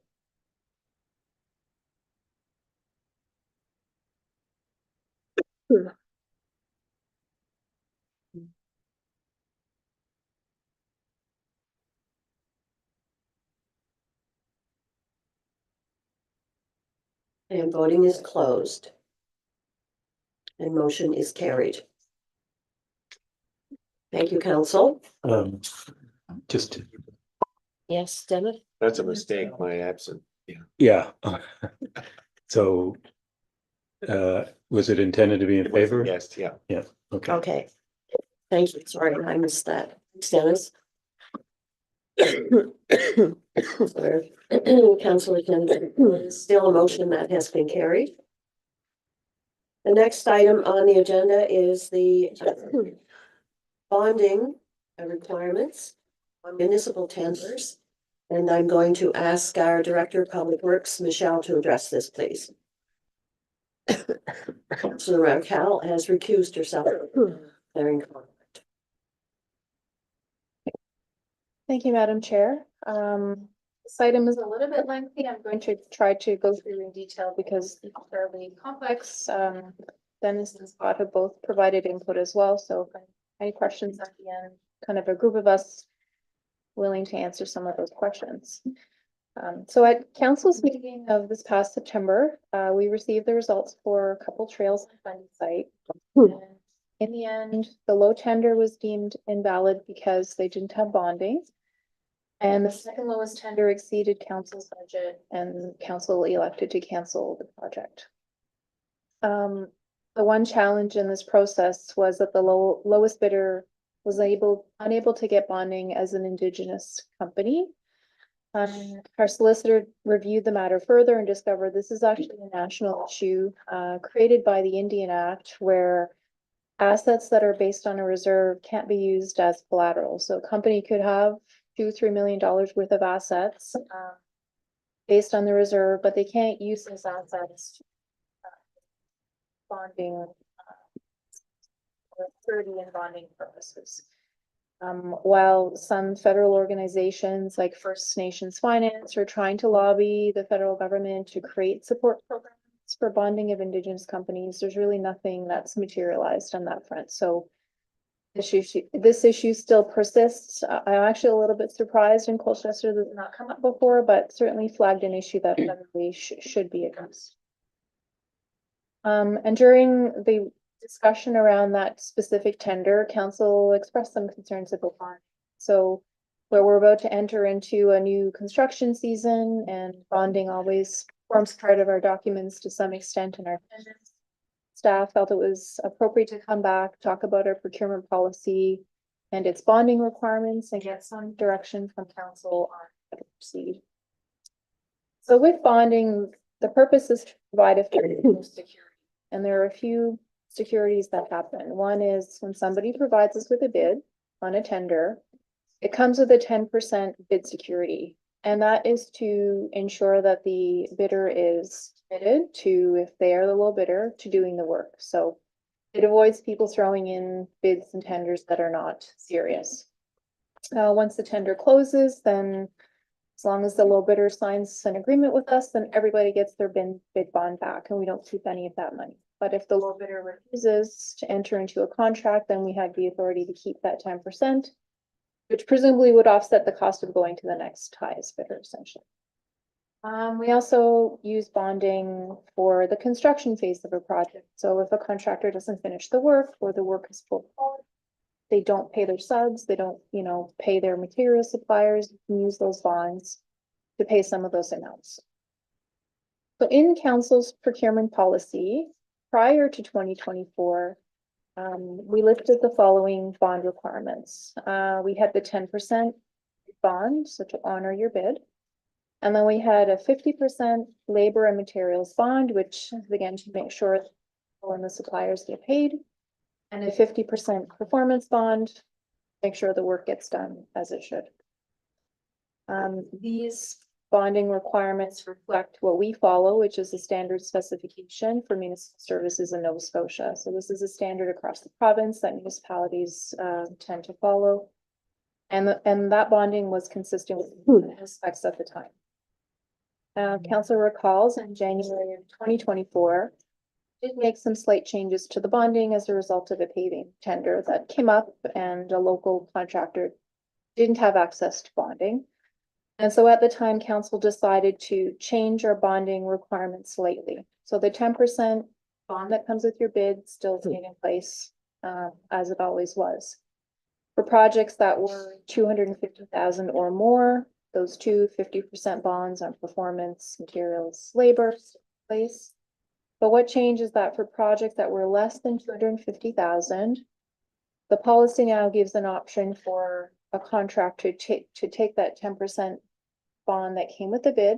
And voting is closed. And motion is carried. Thank you, council. Just, Yes, Dennis? That's a mistake, my absent. yeah. So, was it intended to be in favor? Yes, yeah. Yeah, okay. Okay. Thank you. Sorry, I missed that. Thanks, Dennis. Councillor Kennedy, still a motion that has been carried. The next item on the agenda is the bonding requirements on municipal tenders. And I'm going to ask our Director of Public Works, Michelle, to address this, please. Councillor Raquel has recused herself. They're in conflict. Thank you, Madam Chair. This item is a little bit lengthy. I'm going to try to go through in detail because it's fairly complex. Dennis and Scott have both provided input as well. So if any questions at the end, kind of a group of us willing to answer some of those questions. So at council's meeting of this past September, we received the results for a couple trails on Fundy site. And in the end, the low tender was deemed invalid because they didn't have bonding. And the second lowest tender exceeded council's budget and council elected to cancel the project. The one challenge in this process was that the lowest bidder was unable to get bonding as an Indigenous company. Our solicitor reviewed the matter further and discovered this is actually a national issue created by the Indian Act, where assets that are based on a reserve can't be used as collateral. So a company could have $2-3 million worth of assets based on the reserve, but they can't use those assets bonding security and bonding purposes. While some federal organizations like First Nations Finance are trying to lobby the federal government to create support programs for bonding of Indigenous companies, there's really nothing that's materialized on that front. So this issue still persists. I'm actually a little bit surprised in Colchester that it's not come up before, but certainly flagged an issue that federally should be addressed. And during the discussion around that specific tender, council expressed some concerns about bonding. So where we're about to enter into a new construction season, and bonding always forms part of our documents to some extent in our tenders, staff felt it was appropriate to come back, talk about our procurement policy and its bonding requirements, and get some direction from council on how to proceed. So with bonding, the purpose is to provide a security, and there are a few securities that happen. One is when somebody provides us with a bid on a tender, it comes with a 10% bid security. And that is to ensure that the bidder is committed to, if they are the low bidder, to doing the work. So it avoids people throwing in bids and tenders that are not serious. Once the tender closes, then as long as the low bidder signs an agreement with us, then everybody gets their bid bond back and we don't keep any of that money. But if the low bidder refuses to enter into a contract, then we have the authority to keep that 10%, which presumably would offset the cost of going to the next highest bidder, essentially. We also use bonding for the construction phase of a project. So if a contractor doesn't finish the work or the work is pulled forward, they don't pay their subs, they don't, pay their material suppliers, you can use those bonds to pay some of those amounts. So in council's procurement policy, prior to 2024, we listed the following bond requirements. We had the 10% bond, so to honor your bid. And then we had a 50% labor and materials bond, which is again to make sure when the suppliers get paid, and a 50% performance bond, make sure the work gets done as it should. These bonding requirements reflect what we follow, which is the standard specification for municipal services in Nova Scotia. So this is a standard across the province that municipalities tend to follow. And that bonding was consistent with the specs at the time. Council recalls in January of 2024, did make some slight changes to the bonding as a result of a paving tender that came up, and a local contractor didn't have access to bonding. And so at the time, council decided to change our bonding requirements slightly. So the 10% bond that comes with your bid still stayed in place as it always was. For projects that were 250,000 or more, those 50% bonds on performance, materials, labor stay in place. But what changed is that for projects that were less than 250,000, the policy now gives an option for a contractor to take that 10% bond that came with the bid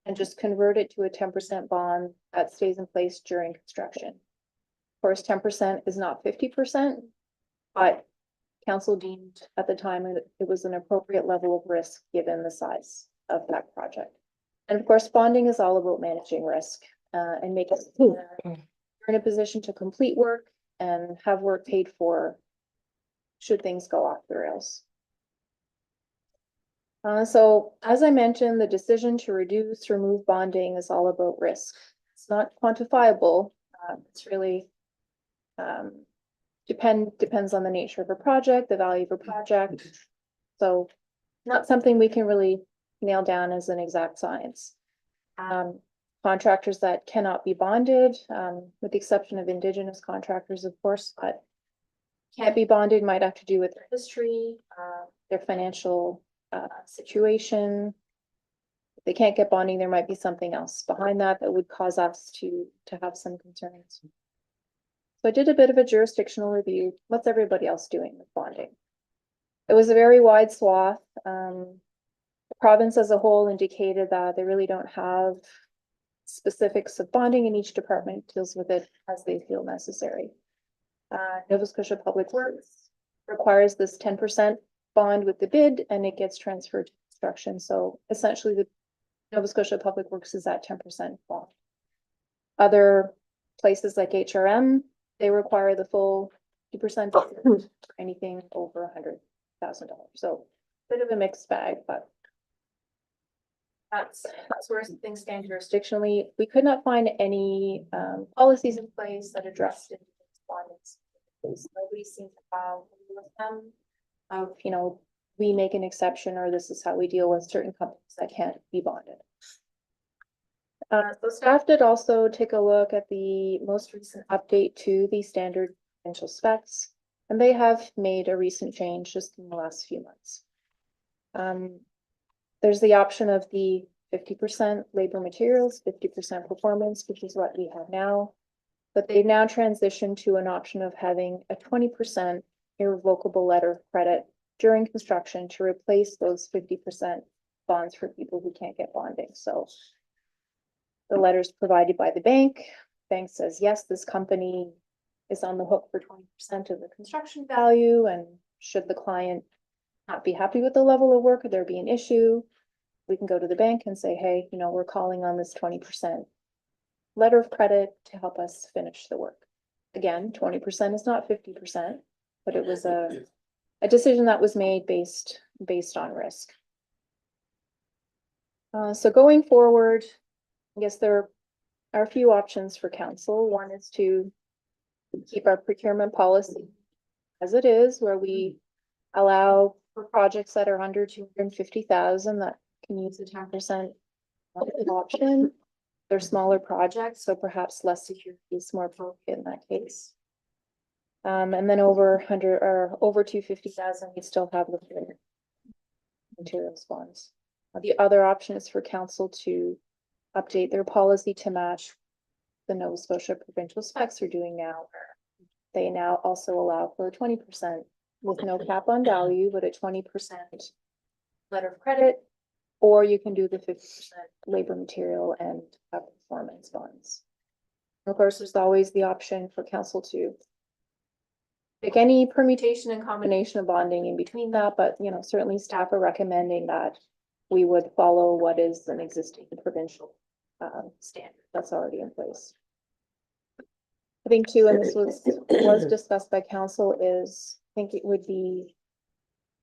and just convert it to a 10% bond that stays in place during construction. Of course, 10% is not 50%, but council deemed at the time it was an appropriate level of risk given the size of that project. And of course, bonding is all about managing risk and making sure you're in a position to complete work and have work paid for should things go off the rails. So as I mentioned, the decision to remove bonding is all about risk. It's not quantifiable. It's really depends on the nature of a project, the value of a project. So not something we can really nail down as an exact science. Contractors that cannot be bonded, with the exception of Indigenous contractors, of course, but can't be bonded might have to do with their history, their financial situation. If they can't get bonding, there might be something else behind that would cause us to have some concerns. So I did a bit of a jurisdictional review. What's everybody else doing with bonding? It was a very wide swath. The province as a whole indicated that they really don't have specifics of bonding, and each department deals with it as they feel necessary. Nova Scotia Public Works requires this 10% bond with the bid, and it gets transferred to construction. So essentially the Nova Scotia Public Works is at 10% bond. Other places like HRM, they require the full 2% for anything over $100,000. So a bit of a mixed bag, but that's where things stand jurisdictionally. We could not find any policies in place that addressed it. Nobody seems to have with them of, we make an exception, or this is how we deal with certain companies that can't be bonded. So staff did also take a look at the most recent update to the standard financial specs, and they have made a recent change just in the last few months. There's the option of the 50% labor materials, 50% performance, which is what we have now. But they've now transitioned to an option of having a 20% irrevocable letter of credit during construction to replace those 50% bonds for people who can't get bonding. So the letter's provided by the bank. Bank says, yes, this company is on the hook for 20% of the construction value. And should the client not be happy with the level of work, or there be an issue, we can go to the bank and say, hey, we're calling on this 20% letter of credit to help us finish the work. Again, 20% is not 50%, but it was a decision that was made based on risk. So going forward, I guess there are a few options for council. One is to keep our procurement policy as it is, where we allow for projects that are under 250,000 that can use the 10% option. They're smaller projects, so perhaps less security is more appropriate in that case. And then over 100 or over 250,000, we still have the materials bonds. The other option is for council to update their policy to match the Nova Scotia provincial specs are doing now. They now also allow for 20% with no cap on value, but a 20% letter of credit, or you can do the 50% labor material and performance bonds. Of course, there's always the option for council to pick any permutation and combination of bonding in between that, but you know, certainly staff are recommending that we would follow what is an existing provincial standard that's already in place. I think too, and this was discussed by council, is I think it would be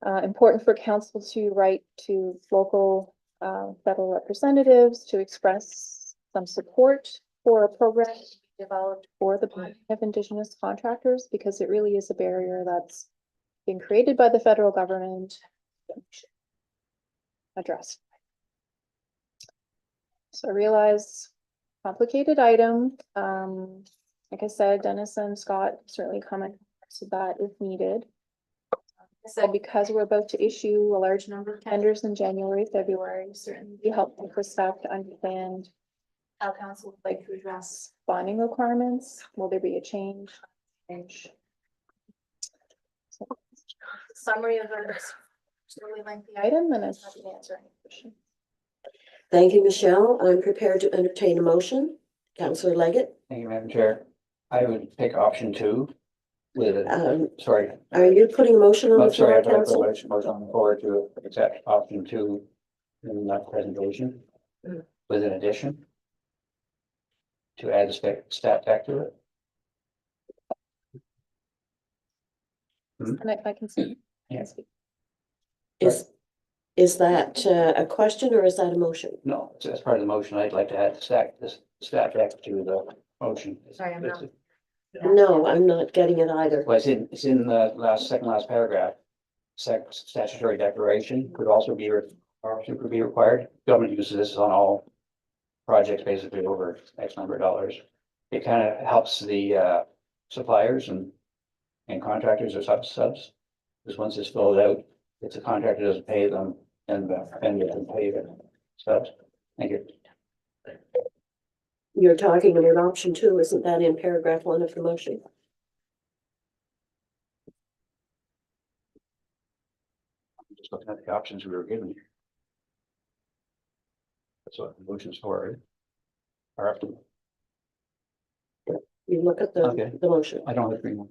important for council to write to local federal representatives to express some support for a program developed for the planning of Indigenous contractors, because it really is a barrier that's been created by the federal government addressed. So I realize complicated item. Like I said, Dennis and Scott certainly comment to that if needed. I said, because we're about to issue a large number of tenders in January, February, certainly be helpful for staff to understand how council would like to address bonding requirements. Will there be a change? So, summary of this really lengthy item, and I'm happy to answer any questions. Thank you, Michelle. I'm prepared to entertain a motion. Councillor Leggett, Thank you, Madam Chair. I would pick option 2 with it. Sorry. are you putting a motion on No, the floor, sorry, I'd like to council? motion on the floor to accept option 2 in that presentation with an addition to add a stat deck to it. And I can see. Yeah. Is that a question or is that a motion? No, as part of the motion, I'd like to add this stat deck to the motion. Sorry, I'm not- No, I'm not getting it either. Well, it's in the second last paragraph. Statutory declaration could also be required. Government uses this on all projects basically over X number of dollars. It kind of helps the suppliers and contractors or subs. Because once it's filled out, if the contractor doesn't pay them, and the vendor can pay the subs. Thank you. You're talking about option 2, isn't that in paragraph 1 of the motion? I'm just looking at the options we were given here. That's what the motion's for, right? Or after, You look at Okay. the motion. I don't have green one.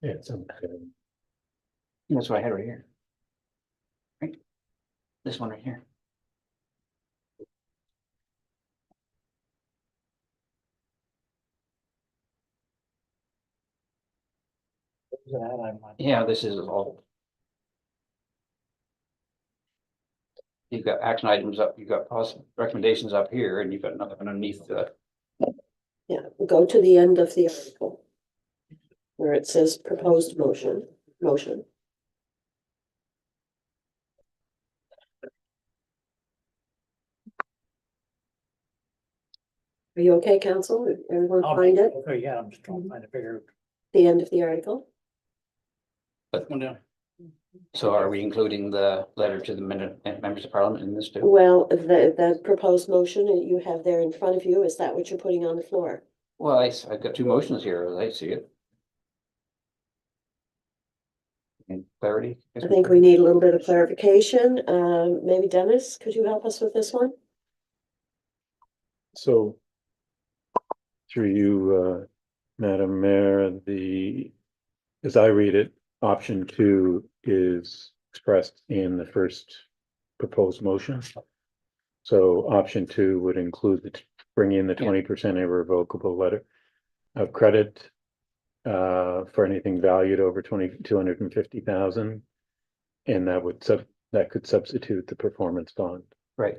Yeah, it's okay. That's what I had right here. Right? This one right here. Yeah, this is all. You've got action items up, you've got possible recommendations up here, and you've got nothing underneath the. Yeah, go to the end of the article where it says proposed motion. Are you okay, council? Everyone find it? Okay, yeah, I'm just trying to find a figure. The end of the article? So are we including the letter to the members of parliament in this too? Well, the proposed motion that you have there in front of you, is that what you're putting on the floor? Well, I've got 2 motions here, as I see it. And clarity. I think we need a little bit of clarification. Maybe Dennis, could you help us with this one? So through you, Madam Mayor, as I read it, option 2 is expressed in the first proposed motion. So option 2 would include bring in the 20% irrevocable letter of credit for anything valued over 250,000. And that could substitute the performance bond. Right.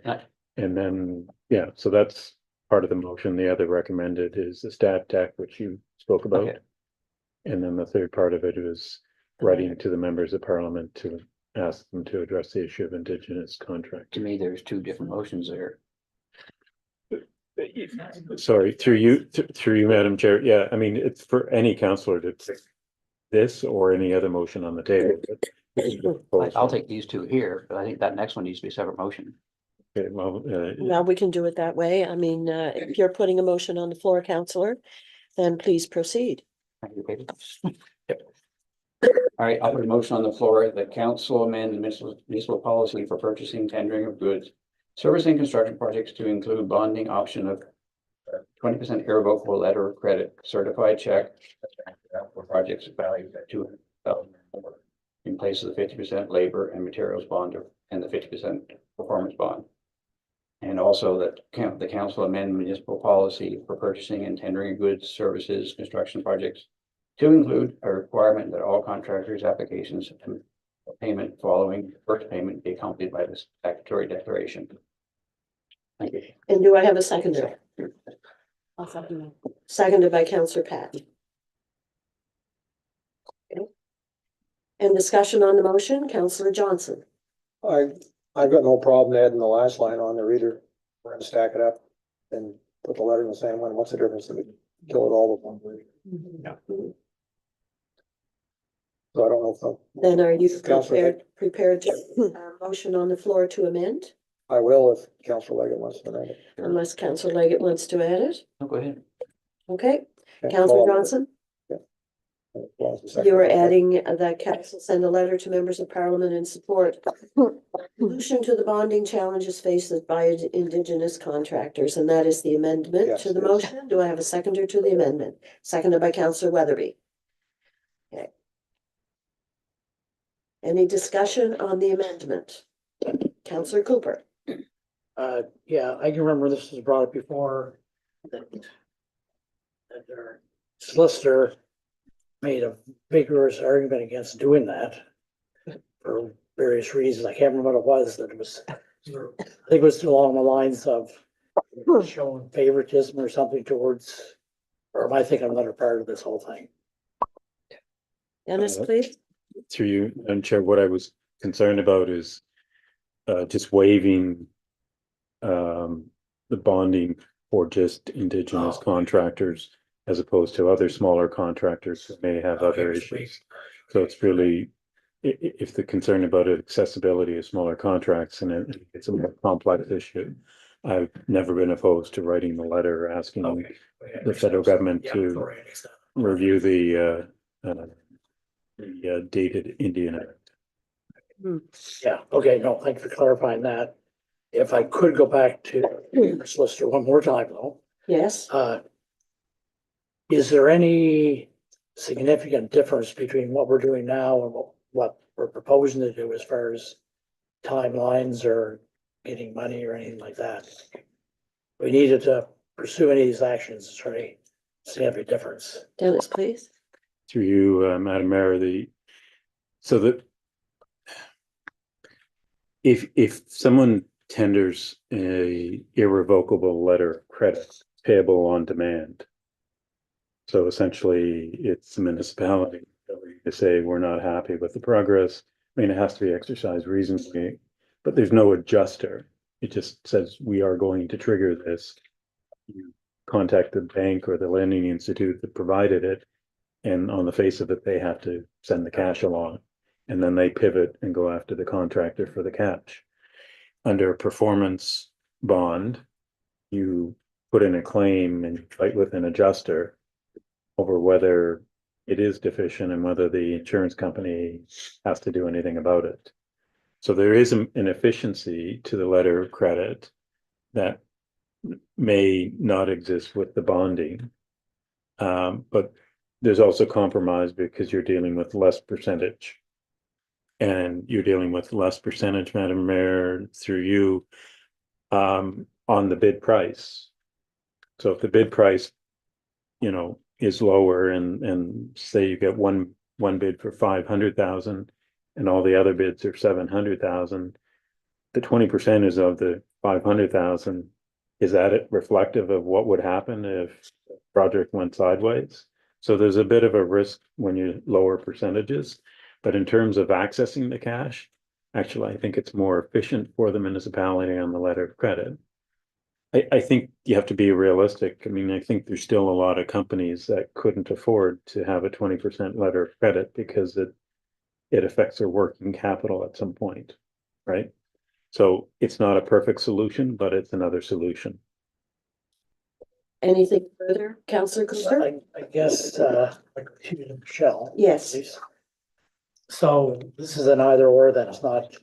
And then, yeah, so that's part of the motion. The other recommended is the stat deck, which you spoke about. Okay. And then the third part of it is writing to the members of parliament to ask them to address the issue of Indigenous contract. To me, there's 2 different motions there. Sorry, through you, Madam Chair. Yeah, I mean, it's for any councillor to take this or any other motion on the table. I'll take these two here, but I think that next one needs to be a separate motion. Okay, well, Well, we can do it that way. I mean, if you're putting a motion on the floor, councillor, then please proceed. Thank you, Katie. Yep. All right, I'll put a motion on the floor that council amend the municipal policy for purchasing, tendering of goods, servicing construction projects to include bonding option of 20% irrevocable letter of credit, certified check for projects valued at 200,000 in place of the 50% labor and materials bond and the 50% performance bond. And also that the council amend municipal policy for purchasing and tendering of goods, services, construction projects to include a requirement that all contractors' applications and payment following first payment be accompanied by this statutory declaration. Thank you. And do I have a seconder? I'll second that. Seconded by councillor Pat. Okay. And discussion on the motion, councillor Johnson. I've got no problem adding the last line on there either. We're gonna stack it up and put the letter in the same one. What's the difference if we kill it all with one word? So I don't know if Then are you Councillor prepared to, motion on the floor to amend? I will if Councillor Leggett wants to amend it. Unless councillor Leggett wants to add it? No, go ahead. Okay, Okay, councillor well, Johnson, well, it's the second. you are adding that council send a letter to members of parliament in support. Solution to the bonding challenges faced by Indigenous contractors, and that is the amendment Yes, to the yes. motion. Do I have a seconder to the amendment? Seconded by councillor Weatherby. Okay. Any discussion on the amendment? Councillor Cooper. Yeah, I can remember this was brought up before. That their solicitor made a vigorous argument against doing that. For various reasons. I can't remember what it was, that it was, I think it was along the lines of showing favoritism or something towards, or am I thinking another part of this whole thing? Dennis, please. through you, Madam Chair, what I was concerned about is just waiving the bonding for just Indigenous contractors as opposed to other smaller contractors who may have other issues. So it's really, if the concern about accessibility of smaller contracts and it's a more complex issue, I've never been opposed to writing the letter asking the federal government to review the dated Indian Act. Yeah, okay, no, thank you for clarifying that. If I could go back to the solicitor one more time though. Yes. Is there any significant difference between what we're doing now and what we're proposing to do as far as timelines or getting money or anything like that? We needed to pursue any of these actions. Is there any significant difference? Dennis, please. Through you, Madam Mayor, so that if someone tenders a irrevocable letter of credit payable on demand, so essentially it's the municipality to say we're not happy with the progress. I mean, it has to be exercised reasonably, but there's no adjuster. It just says we are going to trigger this. You contact the bank or the lending institute that provided it, and on the face of it, they have to send the cash along, and then they pivot and go after the contractor for the cash. Under a performance bond, you put in a claim and fight with an adjuster over whether it is deficient and whether the insurance company has to do anything about it. So there is an efficiency to the letter of credit that may not exist with the bonding. But there's also compromise because you're dealing with less percentage. And you're dealing with less percentage, Madam Mayor, through you, on the bid price. So if the bid price, is lower and say you get one bid for 500,000 and all the other bids are 700,000, the 20% is of the 500,000. Is that it reflective of what would happen if the project went sideways? So there's a bit of a risk when you lower percentages, but in terms of accessing the cash, actually, I think it's more efficient for the municipality on the letter of credit. I think you have to be realistic. I mean, I think there's still a lot of companies that couldn't afford to have a 20% letter of credit because it affects their working capital at some point, right? So it's not a perfect solution, but it's another solution. Anything further, Councillor Cooper? I guess, like, to Michelle. Yes. please. So this is an either or, that it's not,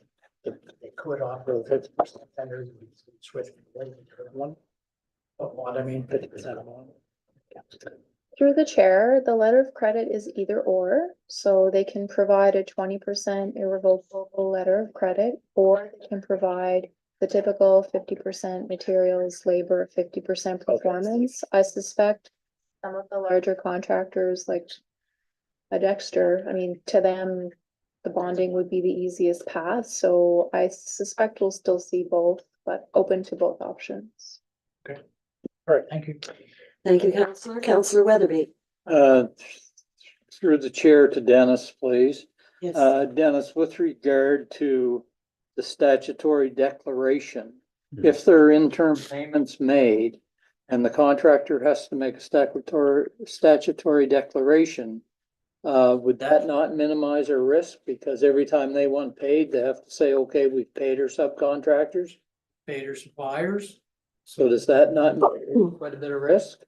they could offer 50% tenders, we switch from one to the other one. But what I mean, 50% of one. Through the chair, the letter of credit is either or, so they can provide a 20% irrevocable letter of credit, or they can provide the typical 50% materials, labor, 50% performance. I suspect some of the larger contractors like a Dexter, I mean, to them, the bonding would be the easiest path, so I suspect we'll still see both, but open to both options. All right, thank you. Thank you, Councillor. Councillor Weatherby. Through the chair to Dennis, please. Yes. Dennis, with regard to the statutory declaration, Mhm. if there are interim payments made and the contractor has to make a statutory declaration, would that not minimize our risk? Because every time they want paid, they have to say, okay, we've paid our subcontractors, paid our suppliers. So does that not increase quite a bit of risk?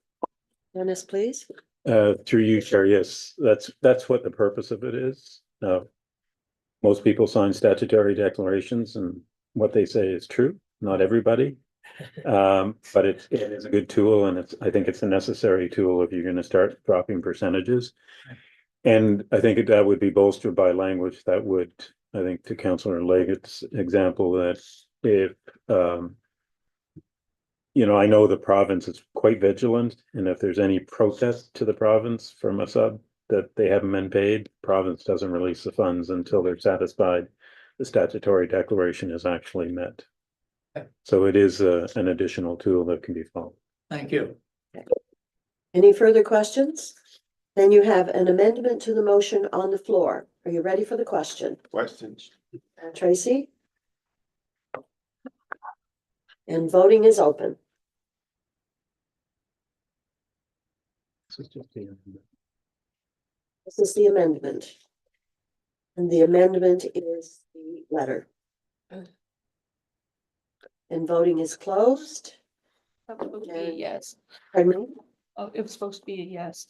Dennis, please. Through you, Chair, yes, that's what the purpose of it is. Most people sign statutory declarations and what they say is true, not everybody. But it is a good tool, and I think it's a necessary tool if you're gonna start dropping percentages. And I think that would be bolstered by language that would, I think, to Councillor Leggett's example, that if, I know the province is quite vigilant, and if there's any protest to the province from a sub that they haven't been paid, province doesn't release the funds until they're satisfied the statutory declaration is actually met. Okay. So it is an additional tool that can be followed. Thank you. Any further questions? Then you have an amendment to the motion on the floor. Are you ready for the question? Questions? Tracy? And voting is open. This is the amendment. And the amendment is the letter. And voting is closed. Yes. Pardon me? Oh, it was supposed to be a yes.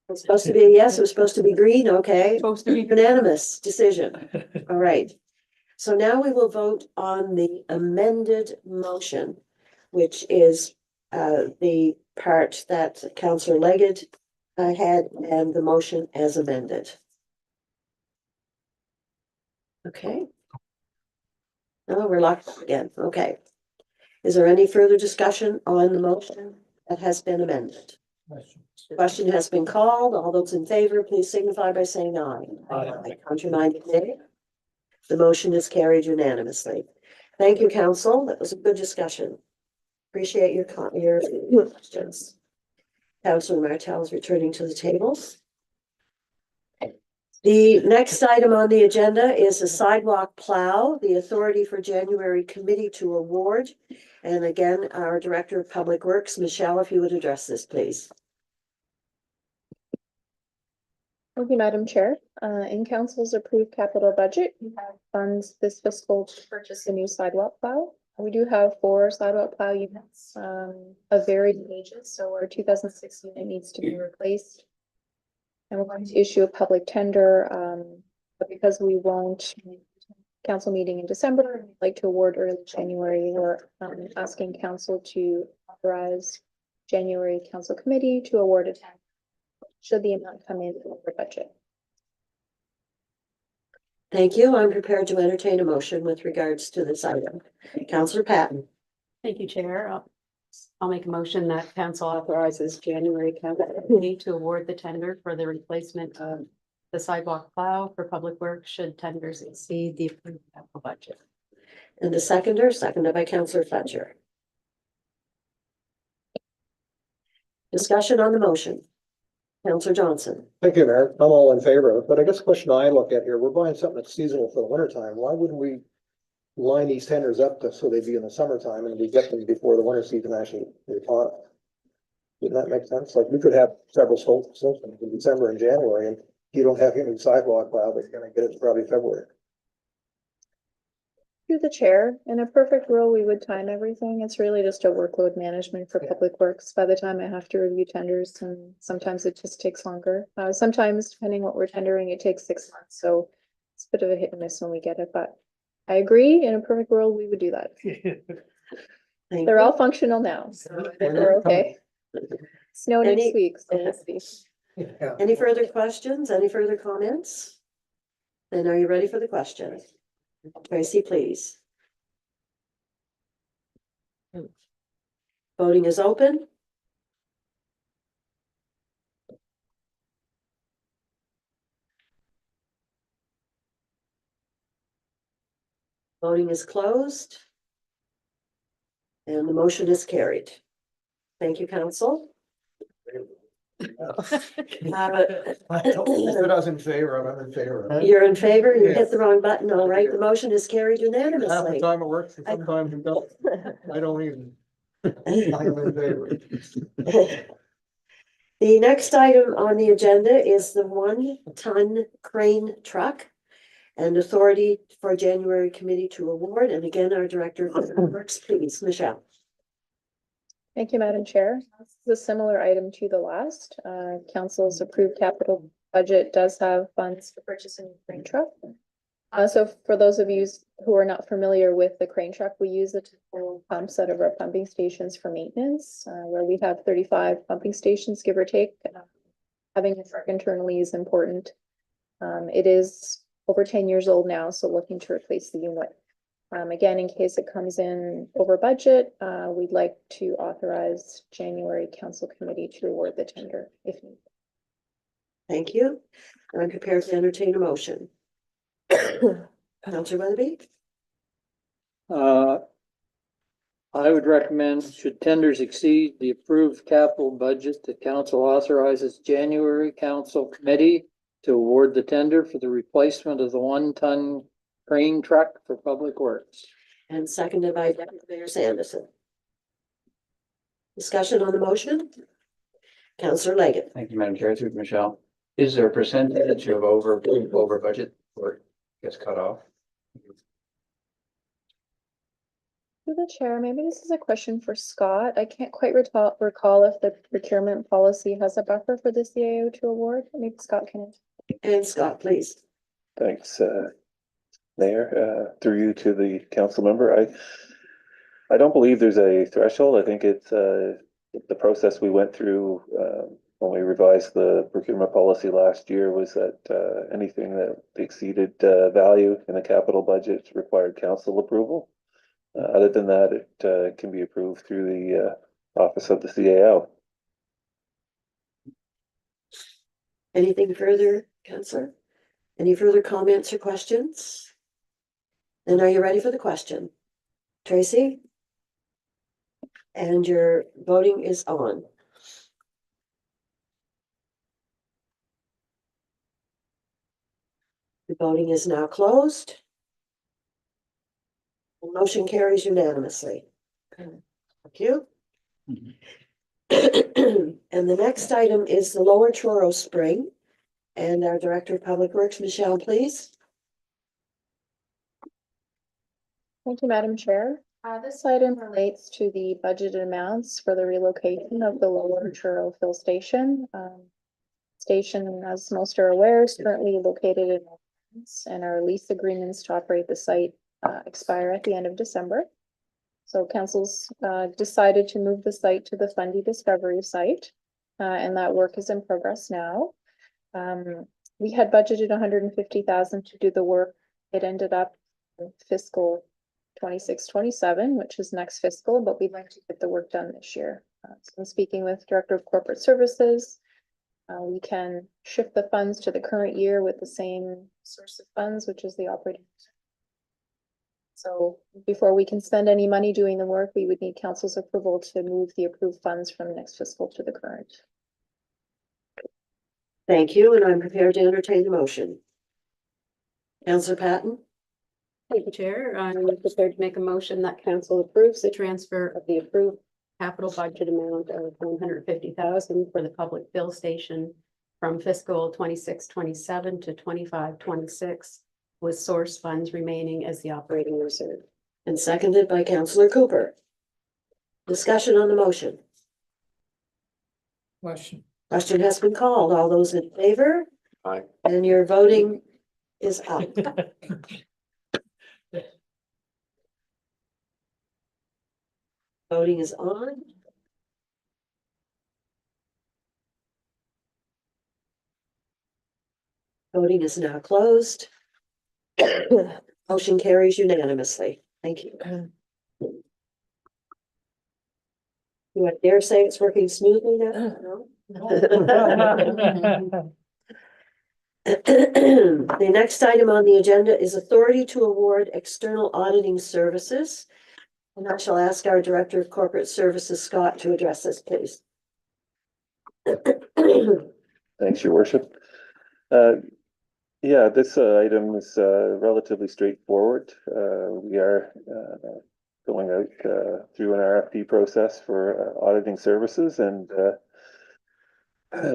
It's supposed to be a yes, it was supposed to be green, okay. Supposed to be. Unanimous decision. All right. So now we will vote on the amended motion, which is the part that Councillor Leggett had, and the motion as amended. Okay. Oh, we're locked up again. Okay. Is there any further discussion on the motion that has been amended? Question has been called. All those in favor, please signify by saying aye. Aye. Contrary-minded, nay. The motion is carried unanimously. Thank you, Council. That was a good discussion. Appreciate your questions. Councillor Martel is returning to the table. The next item on the agenda is the sidewalk plow, the authority for January committee to award. And again, our Director of Public Works, Michelle, if you would address this, please. Thank you, Madam Chair. In council's approved capital budget, we have funds this fiscal to purchase a new sidewalk plow. We do have 4 sidewalk plow units of varied ages, so our 2006 unit needs to be replaced. And we're going to issue a public tender, but because we won't council meeting in December, we'd like to award early January. We're asking council to authorize January council committee to award a tender should the amount come in over budget. Thank you. I'm prepared to entertain a motion with regards to this item. Councillor Patton. Thank you, Chair. I'll make a motion that council authorizes January council committee to award the tender for the replacement of the sidewalk plow for public works should tenders exceed the approved capital budget. And the seconded by Councillor Fletcher. Discussion on the motion. Councillor Johnson. Thank you, Mayor. I'm all in favor of it, but I guess the question I look at here, we're buying something that's seasonal for the winter time. Why wouldn't we line these tenders up so they'd be in the summertime and we get them before the winter season actually is on. Wouldn't that make sense? Like we could have several snowstorms in December and January and you don't have any sidewalk plow, but you're gonna get it probably February. Through the chair, in a perfect world, we would time everything. It's really just a workload management for Public Works. By the time I have to review tenders, and sometimes it just takes longer. Sometimes depending what we're tendering, it takes 6 months. So it's a bit of a hit and miss when we get it, but I agree, in a perfect world, we would do that. Thank They're you. all functional now, so I think we're okay. Snow Any- next week, so we'll see. Any further questions? Any further comments? Then are you ready for the question? Tracy, please. Voting is open. Voting is closed. And the motion is carried. Thank you, council. If I was in favor, I'm in favor. You're in favor? You hit the wrong button. All right, the motion is carried unanimously. Half the time it works and sometimes it don't. I don't even. I'm in favor. The next item on the agenda is the 1-ton crane truck and authority for January committee to award. And again, our director of Public Works, please, Michelle. Thank you, Madam Chair. This is a similar item to the last. Council's approved capital budget does have funds for purchasing a crane truck. So for those of you who are not familiar with the crane truck, we use it to pull pumps out of our pumping stations for maintenance, where we have 35 pumping stations, give or take. Having a truck internally is important. It is over 10 years old now, so looking to replace the unit. Again, in case it comes in over budget, we'd like to authorize January council committee to award the tender if needed. Thank you. And I'm prepared to entertain a motion. Councilor Weatherby? I would recommend, should tenders exceed the approved capital budget, the council authorizes January council committee to award the tender for the replacement of the 1-ton crane truck for Public Works. And seconded by Deputy Mayor Sanderson. Discussion on the motion? Councilor Leggett. Thank you, Madam Chair, through to Michelle. Is there a percentage of over budget or gets cut off? Through the chair, maybe this is a question for Scott. I can't quite recall if the procurement policy has a buffer for the CAO to award. Maybe Scott can. And Scott, please. Thanks, Mayor, through you to the council member. I don't believe there's a threshold. I think it's the process we went through when we revised the procurement policy last year was that anything that exceeded value in the capital budget required council approval. Other than that, it can be approved through the office of the CAO. Anything further, Councilor? Any further comments or questions? Then are you ready for the question? Tracy? And your voting is on. The voting is now closed. The motion carries unanimously. Thank you. And the next item is the Lower Truro Spring. And our Director of Public Works, Michelle, please. Thank you, Madam Chair. This item relates to the budgeted amounts for the relocation of the Lower Truro Fill Station. Station, as most are aware, is currently located in Lawrence, and our lease agreements to operate the site expire at the end of December. So council's decided to move the site to the Fundy Discovery site, and that work is in progress now. We had budgeted 150,000 to do the work. It ended up in fiscal 26-27, which is next fiscal, but we'd like to get the work done this year. So I'm speaking with Director of Corporate Services. We can shift the funds to the current year with the same source of funds, which is the operating. So before we can spend any money doing the work, we would need council's approval to move the approved funds from next fiscal to the current. Thank you, and I'm prepared to entertain the motion. Councilor Patton? Thank you, Chair. I'm prepared to make a motion that council approves the transfer of the approved capital budget amount of 150,000 for the public bill station from fiscal 26-27 to 25-26, with source funds remaining as the operating reserve. And seconded by Councillor Cooper. Discussion on the motion. Question. Question has been called. All those in favor? Aye. And your voting is up. Voting is on. Voting is now closed. Motion carries unanimously. Thank you. Do I dare say it's working smoothly now? No? The next item on the agenda is authority to award external auditing services. And I shall ask our Director of Corporate Services, Scott, to address this, please. Thanks, Your Worship. Yeah, this item is relatively straightforward. We are going out through an RFP process for auditing services, and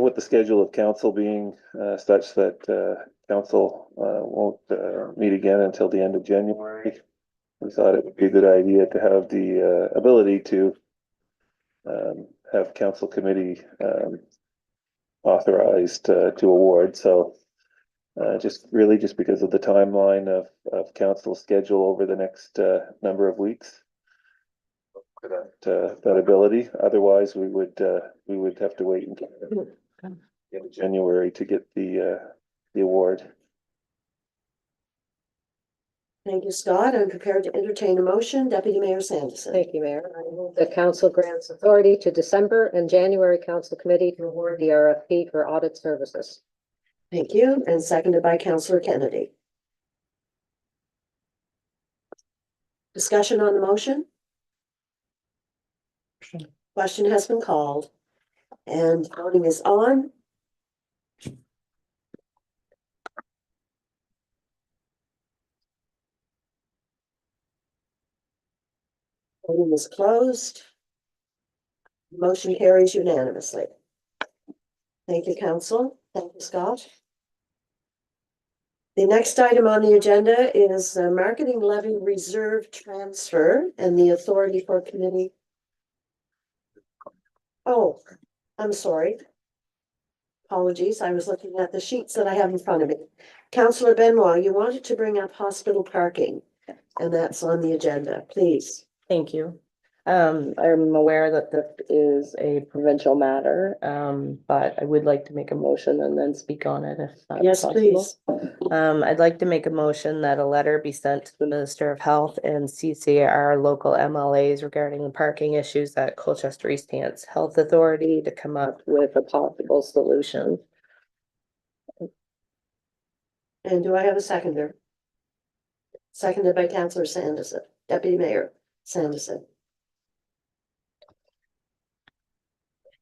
with the schedule of council being such that council won't meet again until the end of January, we thought it would be a good idea to have the ability to have council committee authorized to award. So just because of the timeline of council schedule over the next number of weeks for that ability. Otherwise, we would have to wait until the end of January to get the award. Thank you, Scott. I'm prepared to entertain a motion. Deputy Mayor Sanderson. Thank you, Mayor. I move that council grants authority to December and January council committee to award the RFP for audit services. Thank you, and seconded by Councillor Kennedy. Discussion on the motion? Question has been called, and voting is on. Voting is closed. Motion carries unanimously. Thank you, Council. Thank you, Scott. The next item on the agenda is marketing levy reserve transfer and the authority for committee. Oh, I'm sorry. Apologies, I was looking at the sheets that I have in front of me. Councillor Benoit, you wanted to bring up hospital parking, and that's on the agenda, please. Thank you. I'm aware that this is a provincial matter, but I would like to make a motion and then speak on it if that's Yes, possible. please. I'd like to make a motion that a letter be sent to the Minister of Health and CCR local MLAs regarding the parking issues at Colchester East Hants Health Authority to come up with a possible solution. And do I have a seconder? Seconded by Councillor Sanderson, Deputy Mayor Sanderson.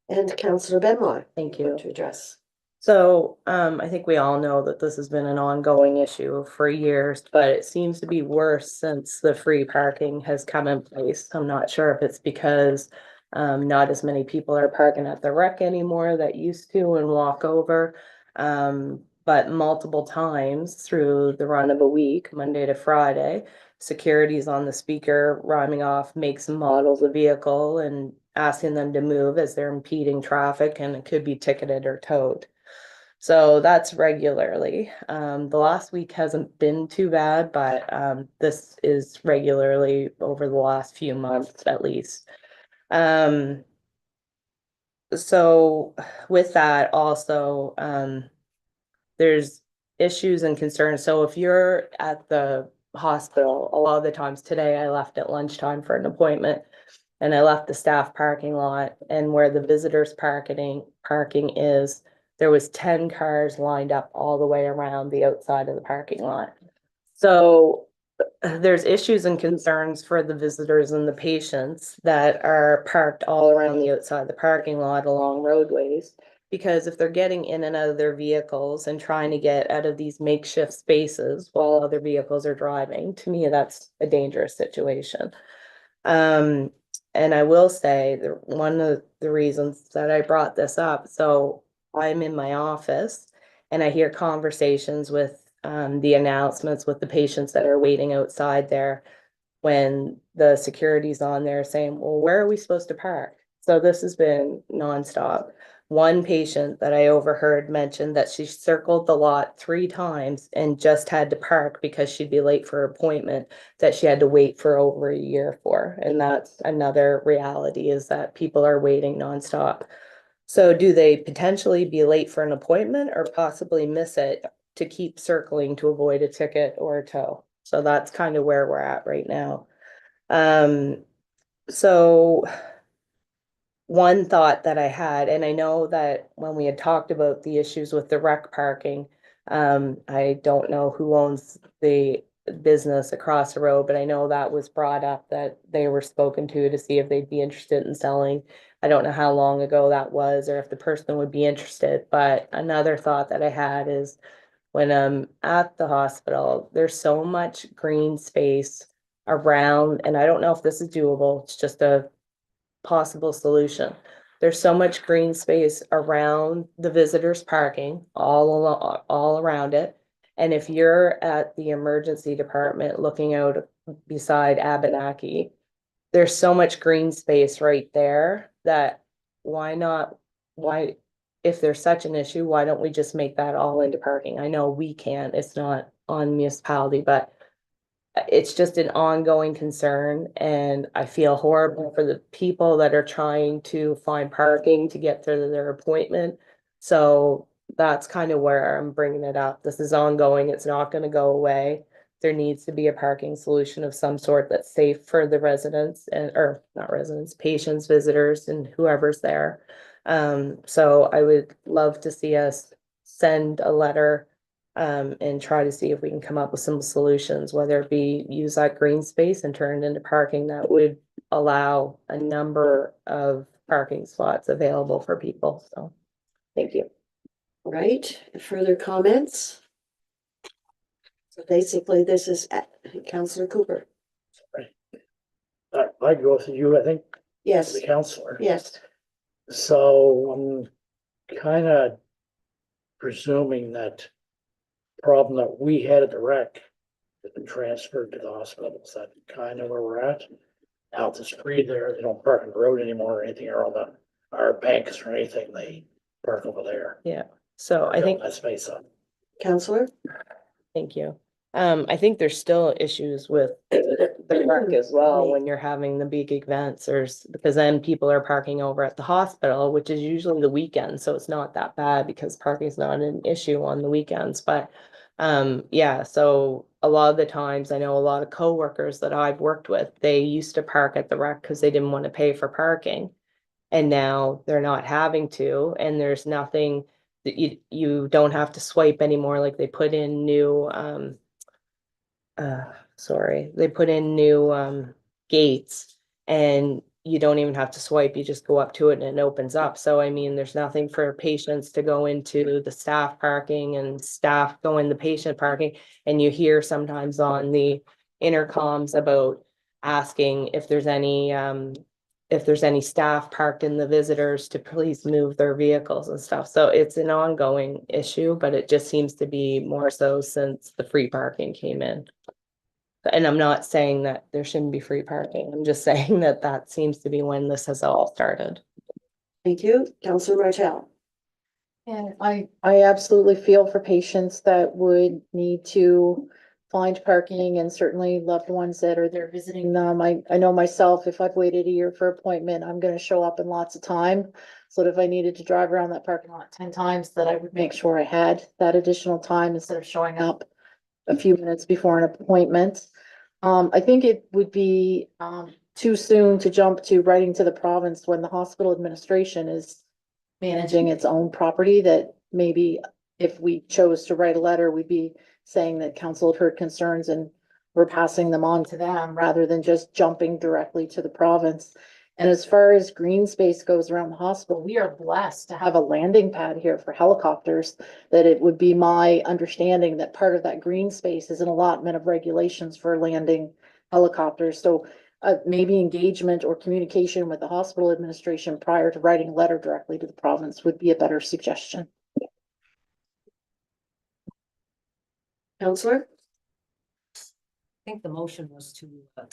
And Councillor Benoit. Thank you. To address. So, I think we all know that this has been an ongoing issue for years, but it seems to be worse since the free parking has come in place. I'm not sure if it's because not as many people are parking at the rec anymore that used to and walk over. But multiple times through the run of a week, Monday to Friday, security's on the speaker rhyming off makes and models of vehicle and asking them to move as they're impeding traffic, and it could be ticketed or towed. So that's regularly. The last week hasn't been too bad, but this is regularly over the last few months at least. So with that also, there's issues and concerns. So if you're at the hospital, a lot of the times today I left at lunchtime for an appointment and I left the staff parking lot, and where the visitors parking is, there was 10 cars lined up all the way around the outside of the parking lot. So there's issues and concerns for the visitors and the patients that are parked all around the outside of the parking lot along roadways. Because if they're getting in and out of their vehicles and trying to get out of these makeshift spaces while other vehicles are driving, to me, that's a dangerous situation. And I will say that one of the reasons that I brought this up, so I'm in my office and I hear conversations with the announcements with the patients that are waiting outside there when the security's on there saying, well, where are we supposed to park? So this has been nonstop. One patient that I overheard mentioned that she circled the lot 3 times and just had to park because she'd be late for her appointment that she had to wait for over a year for. And that's another reality, is that people are waiting nonstop. So do they potentially be late for an appointment or possibly miss it to keep circling to avoid a ticket or a tow? So that's kind of where we're at right now. So one thought that I had, and I know that when we had talked about the issues with the rec parking, I don't know who owns the business across the road, but I know that was brought up that they were spoken to see if they'd be interested in selling. I don't know how long ago that was or if the person would be interested, but another thought that I had is when I'm at the hospital, there's so much green space around, and I don't know if this is doable, it's just a possible solution. There's so much green space around the visitors parking all around it. And if you're at the emergency department looking out beside Abenaki, there's so much green space right there that why, if there's such an issue, why don't we just make that all into parking? I know we can't, it's not on municipality, but it's just an ongoing concern, and I feel horrible for the people that are trying to find parking to get to their appointment. So that's kind of where I'm bringing it up. This is ongoing. It's not going to go away. There needs to be a parking solution of some sort that's safe for the residents or not residents, patients, visitors, and whoever's there. So I would love to see us send a letter and try to see if we can come up with some solutions, whether it be use that green space and turn it into parking that would allow a number of parking spots available for people. So, thank you. Right, further comments? So basically, this is Councillor Cooper. I go with you, I think, Yes, the counselor. yes. So I'm kind of presuming that problem that we had at the rec has been transferred to the hospital. Is that kind of where we're at? Now it's free there. They don't park on the road anymore or anything or on our banks or anything. They park over there. Yeah. So I think that space up. Councillor? thank you. I think there's still issues with the rec as well when you're having the big events, because then people are parking over at the hospital, which is usually the weekend, so it's not that bad because parking is not an issue on the weekends. But yeah, so a lot of the times I know a lot of coworkers that I've worked with, they used to park at the rec because they didn't want to pay for parking, and now they're not having to, and there's nothing that you don't have to swipe anymore. Like they put in new they put in new gates, and you don't even have to swipe, you just go up to it and it opens up. So I mean, there's nothing for patients to go into the staff parking and staff go in the patient parking. And you hear sometimes on the intercoms about asking if there's any staff parked in the visitors to please move their vehicles and stuff. So it's an ongoing issue, but it just seems to be more so since the free parking came in. And I'm not saying that there shouldn't be free parking. I'm just saying that that seems to be when this has all started. Thank you. Councillor Martell? And I absolutely feel for patients that would need to find parking, and certainly loved ones that are there visiting them. I know myself, if I've waited a year for an appointment, I'm gonna show up in lots of time. So that if I needed to drive around that parking lot 10 times, that I would make sure I had that additional time instead of showing up a few minutes before an appointment. I think it would be too soon to jump to writing to the province when the hospital administration is managing its own property, that maybe if we chose to write a letter, we'd be saying that council had heard concerns and we're passing them on to them rather than just jumping directly to the province. And as far as green space goes around the hospital, we are blessed to have a landing pad here for helicopters. That it would be my understanding that part of that green space is an allotment of regulations for landing helicopters. So maybe engagement or communication with the hospital administration prior to writing a letter directly to the province would be a better suggestion. Counselor? I think the motion was to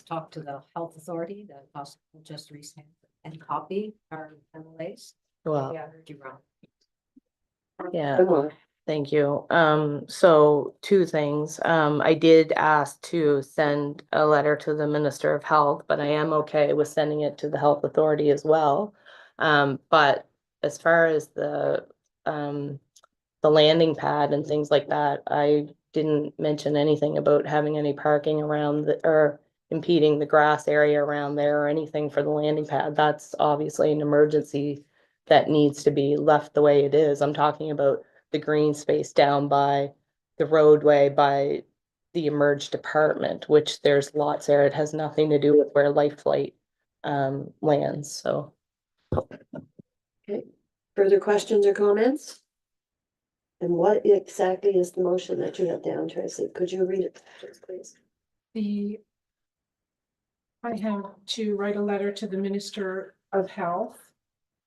talk to the health authority, the hospital just recently, and copy our MLAs. Well, Yeah, I heard you wrong. yeah. Come on. Thank you. So two things. I did ask to send a letter to the Minister of Health, but I am okay with sending it to the Health Authority as well. But as far as the landing pad and things like that, I didn't mention anything about having any parking around or impeding the grass area around there or anything for the landing pad. That's obviously an emergency that needs to be left the way it is. I'm talking about the green space down by the roadway by the emerged department, which there's lots there. It has nothing to do with where Life Flight lands, so. Okay, further questions or comments? And what exactly is the motion that you have down, Tracy? Could you read it, please? I have to write a letter to the Minister of Health.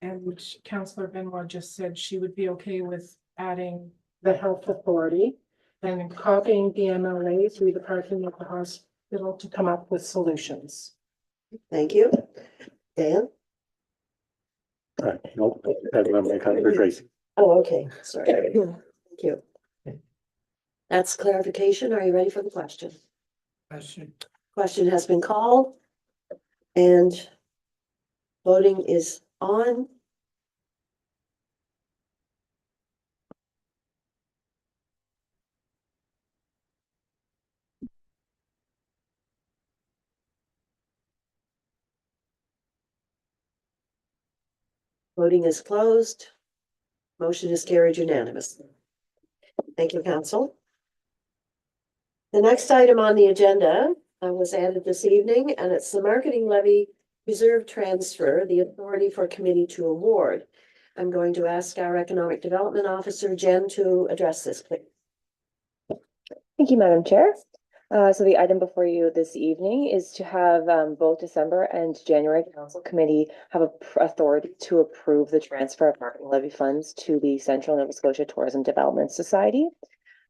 And Councillor Benoit just said she would be okay with adding the health authority and copying the MLA through the parking of the hospital to come up with solutions. Thank you. Dan? Nope, that's my Councilor Tracy. Oh, okay, sorry. Thank you. That's clarification. Are you ready for the question? Question has been called. And voting is on. Voting is closed. Motion is carried unanimously. Thank you, Council. The next item on the agenda was added this evening, and it's the marketing levy reserve transfer, the authority for committee to award. I'm going to ask our Economic Development Officer, Jen, to address this, please. Thank you, Madam Chair. So the item before you this evening is to have both December and January Council Committee have authority to approve the transfer of marketing levy funds to the Central Nova Scotia Tourism Development Society.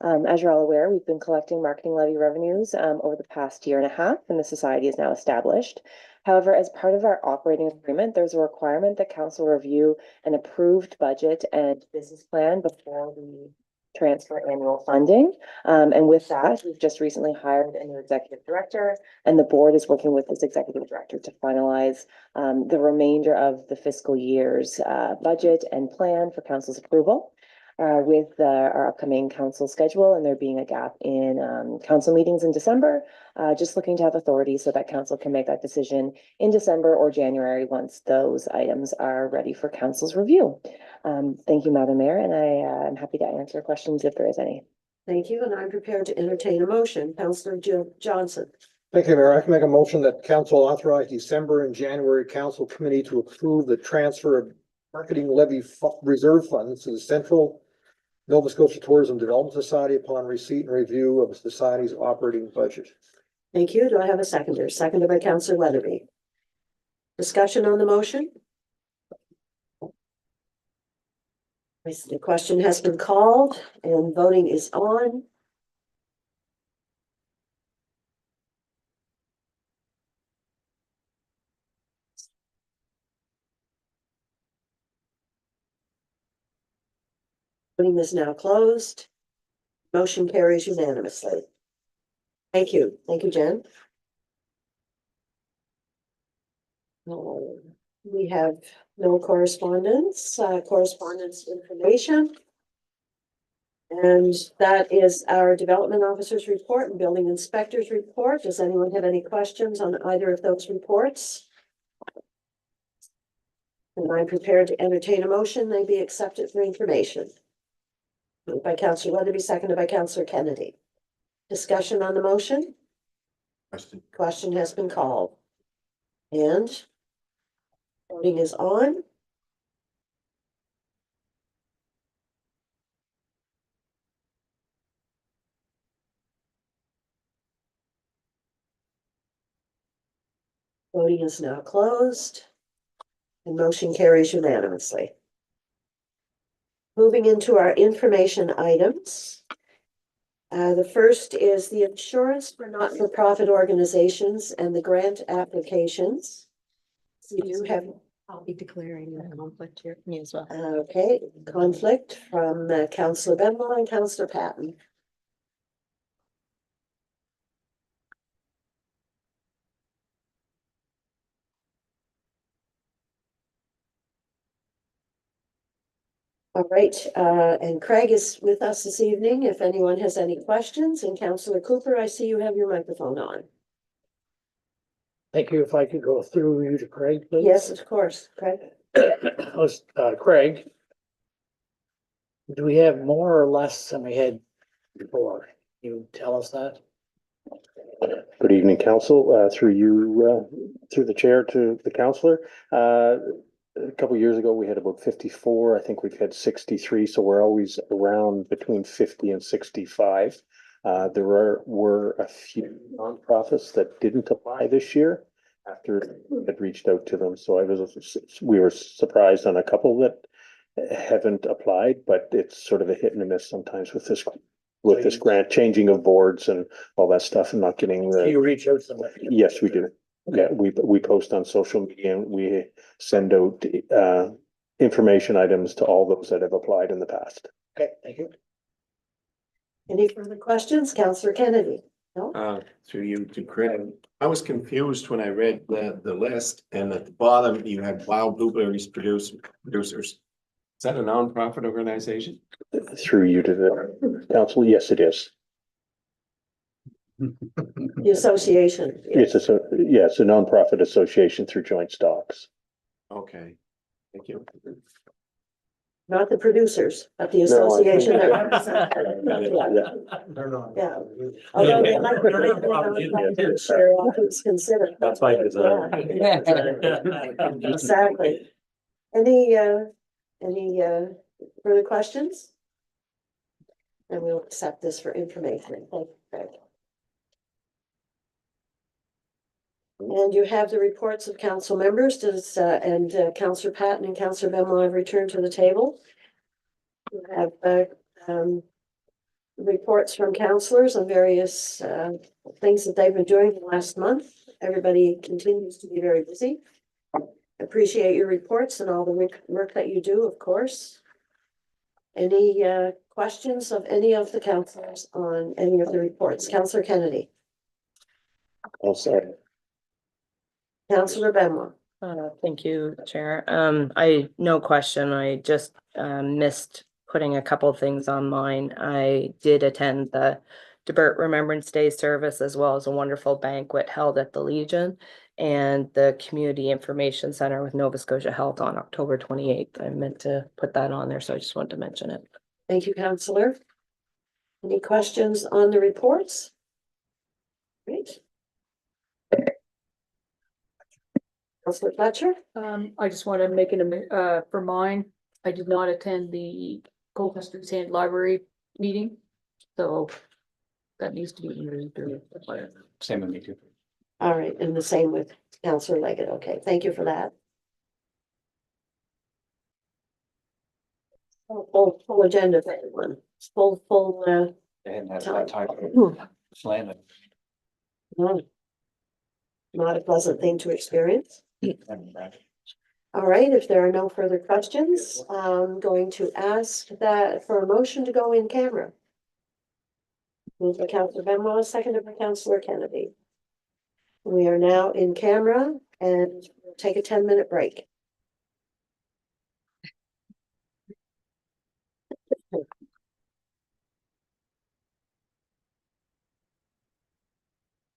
As you're all aware, we've been collecting marketing levy revenues over the past year and a half, and the society is now established. However, as part of our operating agreement, there's a requirement that Council review an approved budget and business plan before we transfer annual funding. And with that, we've just recently hired a new executive director, and the board is working with this executive director to finalize the remainder of the fiscal year's budget and plan for Council's approval. With our upcoming council schedule and there being a gap in council meetings in December, just looking to have authority so that council can make that decision in December or January once those items are ready for council's review. Thank you, Madam Mayor, and I am happy to answer questions if there is any. Thank you, and I'm prepared to entertain a motion. Councillor Johnson. Thank you, Mayor. I can make a motion that council authorize December and January council committee to approve the transfer of marketing levy reserve funds to the Central Nova Scotia Tourism Development Society upon receipt and review of the society's operating budget. Thank you. Do I have a seconder? Seconded by Councillor Weatherby. Discussion on the motion? The question has been called and voting is on. Voting is now closed. Motion carries unanimously. Thank you. Thank you, Jen. We have no correspondence, correspondence information. And that is our development officer's report and building inspector's report. Does anyone have any questions on either of those reports? And I'm prepared to entertain a motion. They be accepted for information. Moved by Councillor Weatherby, seconded by Councillor Kennedy. Discussion on the motion? Question has been called. And Voting is on. Voting is now closed. And motion carries unanimously. Moving into our information items. The first is the insurance for not-for-profit organizations and the grant applications. So you have, I'll be declaring a conflict here. Me as well. okay, conflict from Councillor Benwell and Councillor Patton. All right, and Craig is with us this evening. If anyone has any questions, and Councillor Cooper, I see you have your microphone on. Thank you. If I could go through you to Craig, please. Yes, of course, Craig. Craig. Do we have more or less than we had before? You tell us that? Good evening, council, through you, through the chair to the councillor. A couple of years ago, we had about 54. I think we've had 63, so we're always around between 50 and 65. There were a few nonprofits that didn't apply this year after we had reached out to them. So we were surprised on a couple that haven't applied, but it's sort of a hit and a miss sometimes with this grant, changing of boards and all that stuff and not getting Do the. you reach out to them? Yes, we do. Yeah, we post on social media and we send out information items to all those that have applied in the past. Okay, thank you. Any further questions? Councillor Kennedy? No? Through you to Craig. I was confused when I read the list and at the bottom you had Wild Blueberries producers. Is that a nonprofit organization? Through you to the council, yes, it is. The association. It's a nonprofit association through joint stocks. Okay, thank you. Not the producers, but the association that represents. Yeah. Although they might be share of who's considered. That's by design. Yeah. Exactly. Any further questions? And we'll accept this for information. Thank you, Craig. And you have the reports of council members. Councillor Patton and Councillor Benwell have returned to the table. We have reports from councillors on various things that they've been doing the last month. Everybody continues to be very busy. Appreciate your reports and all the work that you do, of course. Any questions of any of the councillors on any of the reports? Councillor Kennedy. Oh, sorry. Councillor Benwell. Thank you, Chair. No question. I just missed putting a couple of things on mine. I did attend the Debert Remembrance Day service as well as a wonderful banquet held at the Legion and the Community Information Center with Nova Scotia Health on October 28th. I meant to put that on there, so I just wanted to mention it. Thank you, Councillor. Any questions on the reports? Great. Councillor Fletcher? I just want to make for mine, I did not attend the Colchester Sand Library meeting, so that needs to be removed. Same with me too. All right, and the same with Councillor Leggett. Okay, thank you for that. Full agenda for everyone. Full. They hadn't had that time. Slam it. No. Not a pleasant thing to experience. All right, if there are no further questions, I'm going to ask that for a motion to go in camera. Moved by Councillor Benwell, seconded by Councillor Kennedy. We are now in camera and we'll take a 10-minute break.